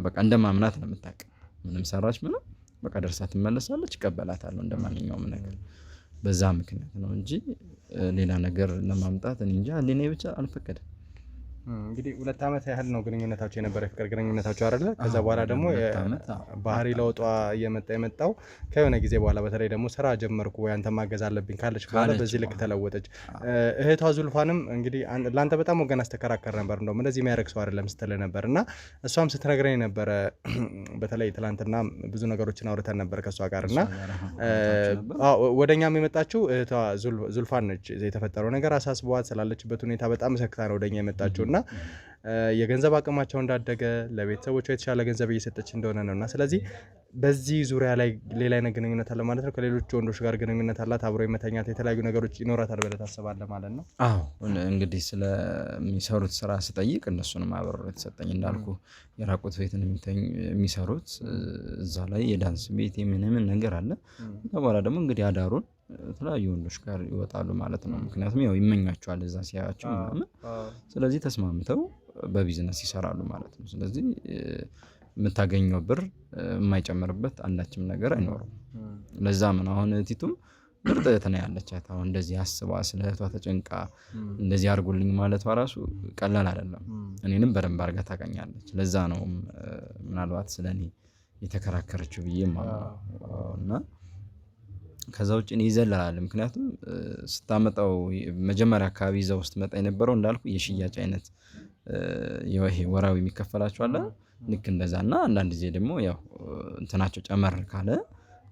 በቃ እንደማምናት ነው የምታውቅ። ምንም ሰራች ምንም በቃ ደርሳ ትመለሳለች፣ እቀበላታለሁ እንደማንኛውም ነገር። በዛ ምክንያት ነው እንጂ ሌላ ነገር ለማምጣት እኔ እንጃ ለኔ ብቻ አልፈቀደም። እንግዲህ 2 ዓመት ያህል ነው ግንኙነታቸው የነበረ ፍቅር ግንኙነታቸው አይደለ? ከዛ በኋላ ደግሞ ባህሪ ለውጧ የመጣው ከሆነ ጊዜ በኋላ በተለይ ደግሞ ስራ ጀመርኩ ወይ አንተ ማገዝ አለብኝ ካለች በኋላ በዚህ ልክ ተለወጠች። እህቷ ዙልፋንም እንግዲህ ላንተ በጣም ወገን አስተከራከር ነበር እንደውም እንደዚህ የሚያደርግ ሰው አይደለም ስትል ነበርና እሷም ስትነግረኝ ነበር። በተለይ ትላንትና ብዙ ነገሮችን አውርተን ነበር ከሷ ጋርና ወደኛም የመጣችው እህቷ ዙልፋን ነች። የተፈጠረው ነገር አሳስቧት ስላለችበት ሁኔታ በጣም ሰክታ ነው ወደኛ የመጣችውና የገንዘብ አቅማቸው እንዳደገ ለቤተሰቦቿ የተሻለ ገንዘብ እየሰጠች እንደሆነ ነውና ስለዚህ በዚህ ዙሪያ ላይ ሌላ አይነት ግንኙነት አለ ማለት ነው። ከሌሎች ወንዶች ጋር ግንኙነት አላት፣ አብሮ የመተኛት የተለያዩ ነገሮች ይኖራታል ብለህ ታስባለህ ማለት ነው? አዎ እንግዲህ ስለሚሰሩት ስራ ስጠይቅ እነሱንም አብረው የተሰጠኝ እንዳልኩ የራቁት ቤትን የሚሰሩት እዛ ላይ የዳንስ ቤት የምንምን ነገር አለ። በኋላ ደግሞ እንግዲህ አዳሩን የተለያዩ ወንዶች ጋር ይወጣሉ ማለት ነው። ምክንያቱም ያው ይመኛቸዋል እዛ ሲያያቸው ምናምን። ስለዚህ ተስማምተው በቢዝነስ ይሰራሉ ማለት ነው። ስለዚህ የምታገኘው ብር የማይጨምርበት አንዳችም ነገር አይኖርም። ለዛ ምን አሁን እህቲቱም ምርጥ እህት ነው ያለቻት። አሁን እንደዚህ አስባ ስለ እህቷ ተጨንቃ እንደዚህ አድርጉልኝ ማለቷ ራሱ ቀላል አይደለም። እኔንም በደንብ አድርጋ ታውቃኛለች። ለዛ ነው ምናልባት ስለኔ የተከራከረችው ብዬ እና ከዛ ውጭ እኔ ይዘለላል። ምክንያቱም ስታመጣው መጀመሪያ አካባቢ ይዘው ስትመጣ የነበረው እንዳልኩ የሽያጭ አይነት ይሄ ወራዊ የሚከፈላቸው አለ ልክ እንደዛና አንዳንድ ጊዜ ደግሞ ያው እንትናቸው ጨመር ካለ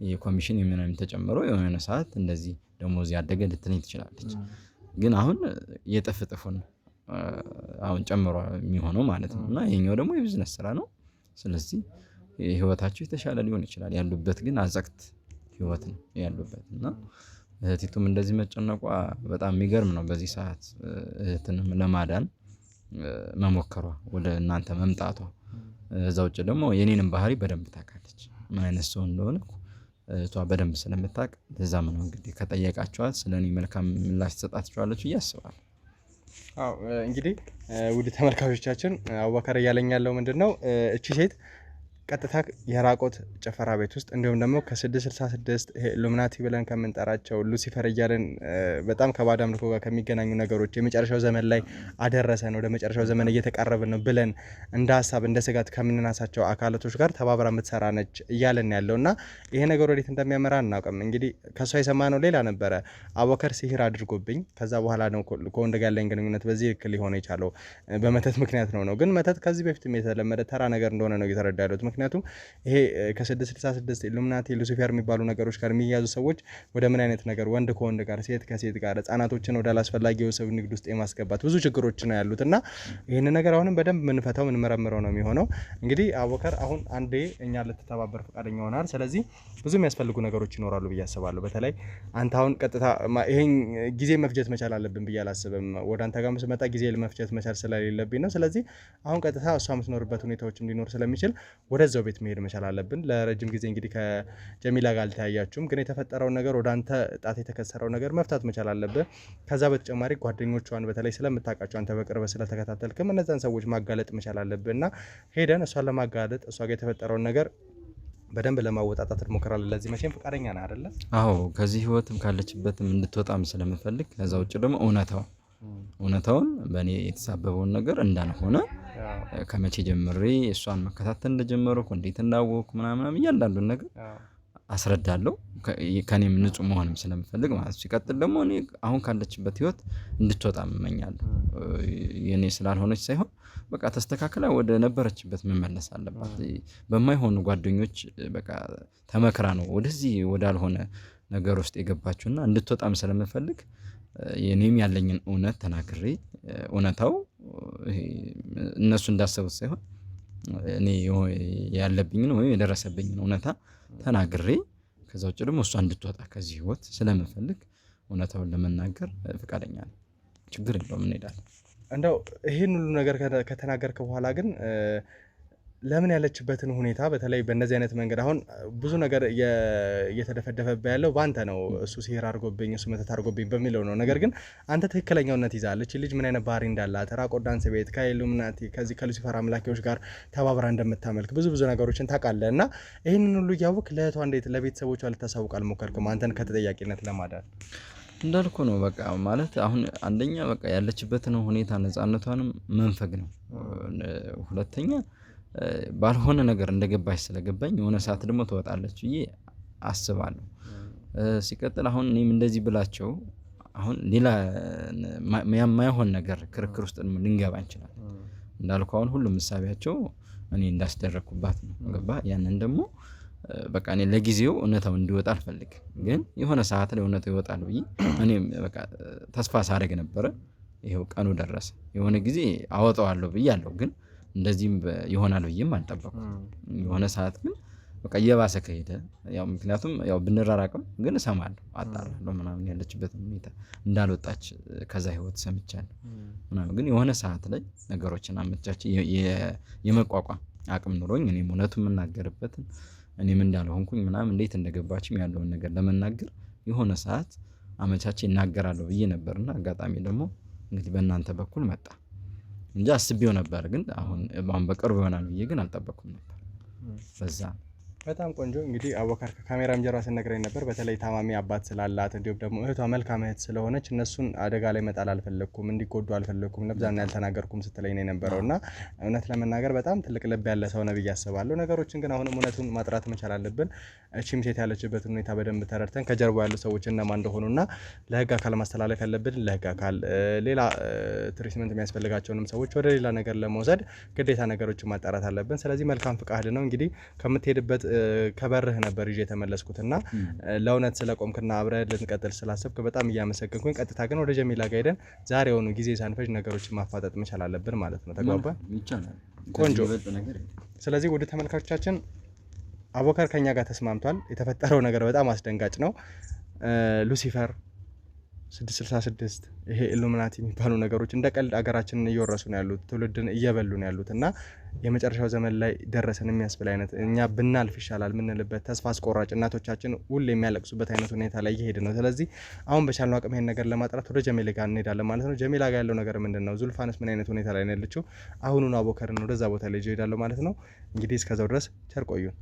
የኮሚሽን የምናምን ተጨምሮ የሆነ ሰዓት እንደዚህ ደሞዝ ያደገ ልትለኝ ትችላለች። ግን አሁን የጥፍጥፉን አሁን ጨምሮ የሚሆነው ማለት ነው። እና ይሄኛው ደግሞ የቢዝነስ ስራ ነው። ስለዚህ ህይወታቸው የተሻለ ሊሆን ይችላል። ያሉበት ግን አዘቅት ህይወት ነው ያሉበት እና እህቲቱም እንደዚህ መጨነቋ በጣም የሚገርም ነው። በዚህ ሰዓት እህትንም ለማዳን መሞከሯ ወደ እናንተ መምጣቷ እዛ ውጭ ደግሞ የኔንም ባህሪ በደንብ ታውቃለች። ምን አይነት ሰው እንደሆንኩ እህቷ በደንብ ስለምታውቅ ለዛም ነው እንግዲህ ከጠየቃችኋት ስለኔ መልካም ምላሽ ትሰጣችኋለች ብዬ አስባለሁ። አዎ እንግዲህ ውድ ተመልካቾቻችን አቡበከር እያለኝ ያለው ምንድነው እቺ ሴት ቀጥታ የራቆት ጭፈራ ቤት ውስጥ እንዲሁም ደግሞ ከ666 ኢሉሚናቲ ብለን ከምንጠራቸው ሉሲፈር እያለን በጣም ከባድ አምልኮ ጋር ከሚገናኙ ነገሮች የመጨረሻው ዘመን ላይ አደረሰን፣ ወደ መጨረሻው ዘመን እየተቃረብን ነው ብለን እንደ ሀሳብ እንደ ስጋት ከምንናሳቸው አካላቶች ጋር ተባብራ የምትሰራ ነች እያለን ያለው እና ይሄ ነገር ወዴት እንደሚያመራ አናውቅም። እንግዲህ ከእሷ የሰማነው ሌላ ነበረ። አቡበከር ሲህር አድርጎብኝ ከዛ በኋላ ነው ከወንድ ጋር ያለኝ ግንኙነት በዚህ ልክ ሊሆን የቻለው በመተት ምክንያት ነው። ግን መተት ከዚህ በፊትም የተለመደ ተራ ነገር እንደሆነ ነው እየተረዳ ያሉት። ምክንያቱም ይሄ ከ666 ኢሉሚናቲ ሉሲፈር የሚባሉ ነገሮች ጋር የሚያዙ ሰዎች ወደ ምን አይነት ነገር ወንድ ከወንድ ጋር ሴት ከሴት ጋር ህጻናቶችን ወደ አላስፈላጊ የወሲብ ንግድ ውስጥ የማስገባት ብዙ ችግሮች ነው ያሉት እና ይህን ነገር አሁንም በደንብ ምንፈታው ምንመረምረው ነው የሚሆነው። እንግዲህ አቡበከር አሁን አንዴ እኛ ልትተባበር ፈቃደኛ ሆናል። ስለዚህ ብዙ የሚያስፈልጉ ነገሮች ይኖራሉ ብዬ አስባለሁ። በተለይ አንተ አሁን ቀጥታ ይሄን ጊዜ መፍጀት መቻል አለብን ብዬ አላስብም። ወደ አንተ ጋር ስመጣ ጊዜ መፍጀት መቻል ስለሌለብኝ ነው። ስለዚህ አሁን ቀጥታ እሷ የምትኖርበት ሁኔታዎች እንዲኖር ስለሚችል ወደዛው ቤት መሄድ መቻል አለብን። ለረጅም ጊዜ እንግዲህ ከጀሚላ ጋር አልተያያችሁም፣ ግን የተፈጠረውን ነገር ወደ አንተ ጣት የተከሰረው ነገር መፍታት መቻል አለብህ። ከዛ በተጨማሪ ጓደኞቿን በተለይ ስለምታውቃቸው አንተ በቅርብ ስለተከታተልክም እነዛን ሰዎች ማጋለጥ መቻል አለብህ እና ሄደን እሷን ለማጋለጥ እሷ ጋር የተፈጠረውን ነገር በደንብ ለማወጣጣት እንሞክራለን። ለዚህ መቼም ፈቃደኛ ነህ አይደለ? አዎ ከዚህ ህይወትም ካለችበትም እንድትወጣም ስለምፈልግ ከዛ ውጭ ደግሞ እውነታውን በእኔ የተሳበበውን ነገር እንዳልሆነ ከመቼ ጀምሬ እሷን መከታተል እንደጀመርኩ እንዴት እንዳወቅኩ ምናምን እያንዳንዱን ነገር አስረዳለሁ። ከኔም ንጹህ መሆንም ስለምፈልግ ማለት ሲቀጥል ደግሞ እኔ አሁን ካለችበት ህይወት እንድትወጣ እመኛለሁ። የኔ ስላልሆነች ሳይሆን በቃ ተስተካክላ ወደ ነበረችበት መመለስ አለባት። በማይሆኑ ጓደኞች በቃ ተመክራ ነው ወደዚህ ወዳልሆነ ነገር ውስጥ የገባችውና እንድትወጣም ስለምፈልግ የኔም ያለኝን እውነት ተናግሬ እውነታው እነሱ እንዳሰቡት ሳይሆን እኔ ያለብኝን ወይም የደረሰብኝን እውነታ ተናግሬ ከዛ ውጭ ደግሞ እሷ እንድትወጣ ከዚህ ህይወት ስለምፈልግ እውነታውን ለመናገር ፈቃደኛ ነኝ። ችግር የለውም እንሄዳለን። እንደው ይሄን ሁሉ ነገር ከተናገርከ በኋላ ግን ለምን ያለችበትን ሁኔታ በተለይ በእንደዚህ አይነት መንገድ አሁን ብዙ ነገር እየተደፈደፈብህ ያለው በአንተ ነው። እሱ ሲሄር አድርጎብኝ እሱ መተት አድርጎብኝ በሚለው ነው። ነገር ግን አንተ ትክክለኛውነት ይዛለች ልጅ ምን አይነት ባህሪ እንዳላት ራቆት ዳንስ ቤት ከኢሉሚናቲ ከዚህ ከሉሲፈር አምላኪዎች ጋር ተባብራ እንደምታመልክ ብዙ ነገሮችን ታውቃለህ እና ይህንን ሁሉ እያወቅ ለእህቷ እንዴት ለቤተሰቦቿ ልታሳውቅ አልሞከርክም? አንተን ከተጠያቂነት ለማዳን እንዳልኩ ነው። በቃ ማለት አሁን አንደኛ በቃ ያለችበትን ሁኔታ ነፃነቷንም መንፈግ ነው። ሁለተኛ ባልሆነ ነገር እንደገባች ስለገባኝ የሆነ ሰዓት ደግሞ ትወጣለች ብዬ አስባለሁ። ሲቀጥል አሁን እኔም እንደዚህ ብላቸው አሁን ሌላ የማይሆን ነገር ክርክር ውስጥ ልንገባ እንችላለን። እንዳልኩ አሁን ሁሉም ምሳቢያቸው እኔ እንዳስደረኩባት ነው። ገባ? ያንን ደግሞ በቃ እኔ ለጊዜው እውነታው እንዲወጣ አልፈልግም፣ ግን የሆነ ሰዓት ላይ እውነታው ይወጣል ብዬ እኔም በቃ ተስፋ ሳደርግ ነበረ። ይሄው ቀኑ ደረሰ። የሆነ ጊዜ አወጣዋለሁ ብያለሁ፣ ግን እንደዚህም ይሆናል ብዬም አልጠበኩም። የሆነ ሰዓት ግን በቃ እየባሰ ከሄደ ያው ምክንያቱም ያው ብንራራቅም ግን እሰማለሁ፣ አጣራለሁ ምናምን ያለችበትን ሁኔታ እንዳልወጣች ከዛ ህይወት ሰምቻለሁ ምናምን። ግን የሆነ ሰዓት ላይ ነገሮችን አመቻች የመቋቋም አቅም ኑሮኝ እኔም እውነቱን የምናገርበትን እኔም እንዳልሆንኩኝ ምናምን እንዴት እንደገባችም ያለውን ነገር ለመናገር የሆነ ሰዓት አመቻቼ እናገራለሁ ብዬ ነበርና አጋጣሚ ደግሞ እንግዲህ በእናንተ በኩል መጣ እንጂ አስቤው ነበር። ግን አሁን በቅርብ ይሆናል ብዬ ግን አልጠበኩም ነበር። በዛ በጣም ቆንጆ። እንግዲህ አቡበከር ከካሜራም ጀርባ ሲነግረኝ ነበር በተለይ ታማሚ አባት ስላላት እንዲሁም ደግሞ እህቷ መልካም እህት ስለሆነች እነሱን አደጋ ላይ መጣል አልፈለኩም፣ እንዲጎዱ አልፈለኩም፣ ነብዛን ያልተናገርኩም ስትለኝ ነው የነበረው እና እውነት ለመናገር በጣም ትልቅ ልብ ያለ ሰው ነው ብዬ አስባለሁ። ነገሮችን ግን አሁንም እውነቱን ማጥራት መቻል አለብን። እቺም ሴት ያለችበትን ሁኔታ በደንብ ተረድተን ከጀርባ ያሉ ሰዎች እነማን እንደሆኑና ለህግ አካል ማስተላለፍ ያለብን ለህግ አካል፣ ሌላ ትሪትመንት የሚያስፈልጋቸውንም ሰዎች ወደ ሌላ ነገር ለመውሰድ ግዴታ ነገሮችን ማጣራት አለብን። ስለዚህ መልካም ፍቃድ ነው እንግዲህ ከምትሄድበት ከበርህ ነበር ይዤ የተመለስኩትና ለእውነት ስለቆምክና አብረህ ልንቀጥል ስላሰብክ በጣም እያመሰገንኩኝ፣ ቀጥታ ግን ወደ ጀሚላ ጋር ሄደን ዛሬውኑ ጊዜ ሳንፈጅ ነገሮችን ማፋጠጥ መቻል አለብን ማለት ነው። ተግባባን? ቆንጆ። ስለዚህ ወደ ተመልካቾቻችን አቡበከር ከኛ ጋር ተስማምቷል። የተፈጠረው ነገር በጣም አስደንጋጭ ነው። ሉሲፈር 666 ይሄ ኢሉሚናቲ የሚባሉ ነገሮች እንደ ቀልድ አገራችንን እየወረሱ ነው ያሉት፣ ትውልድን እየበሉ ነው ያሉት እና የመጨረሻው ዘመን ላይ ደረሰን የሚያስብል አይነት እኛ ብናልፍ ይሻላል ምንልበት ተስፋ አስቆራጭ እናቶቻችን ሁሌ የሚያለቅሱበት አይነት ሁኔታ ላይ እየሄድ ነው። ስለዚህ አሁን በቻልነው አቅም ይሄን ነገር ለማጥራት ወደ ጀሜላ ጋር እንሄዳለን ማለት ነው። ጀሜላ ጋር ያለው ነገር ምንድነው? ዙልፋንስ ምን አይነት ሁኔታ ላይ ነው ያለችው? አሁኑን አቡበከርን ወደዛ ቦታ ላይ ይሄዳለሁ ማለት ነው። እንግዲህ እስከዛው ድረስ ቸር ቆዩን።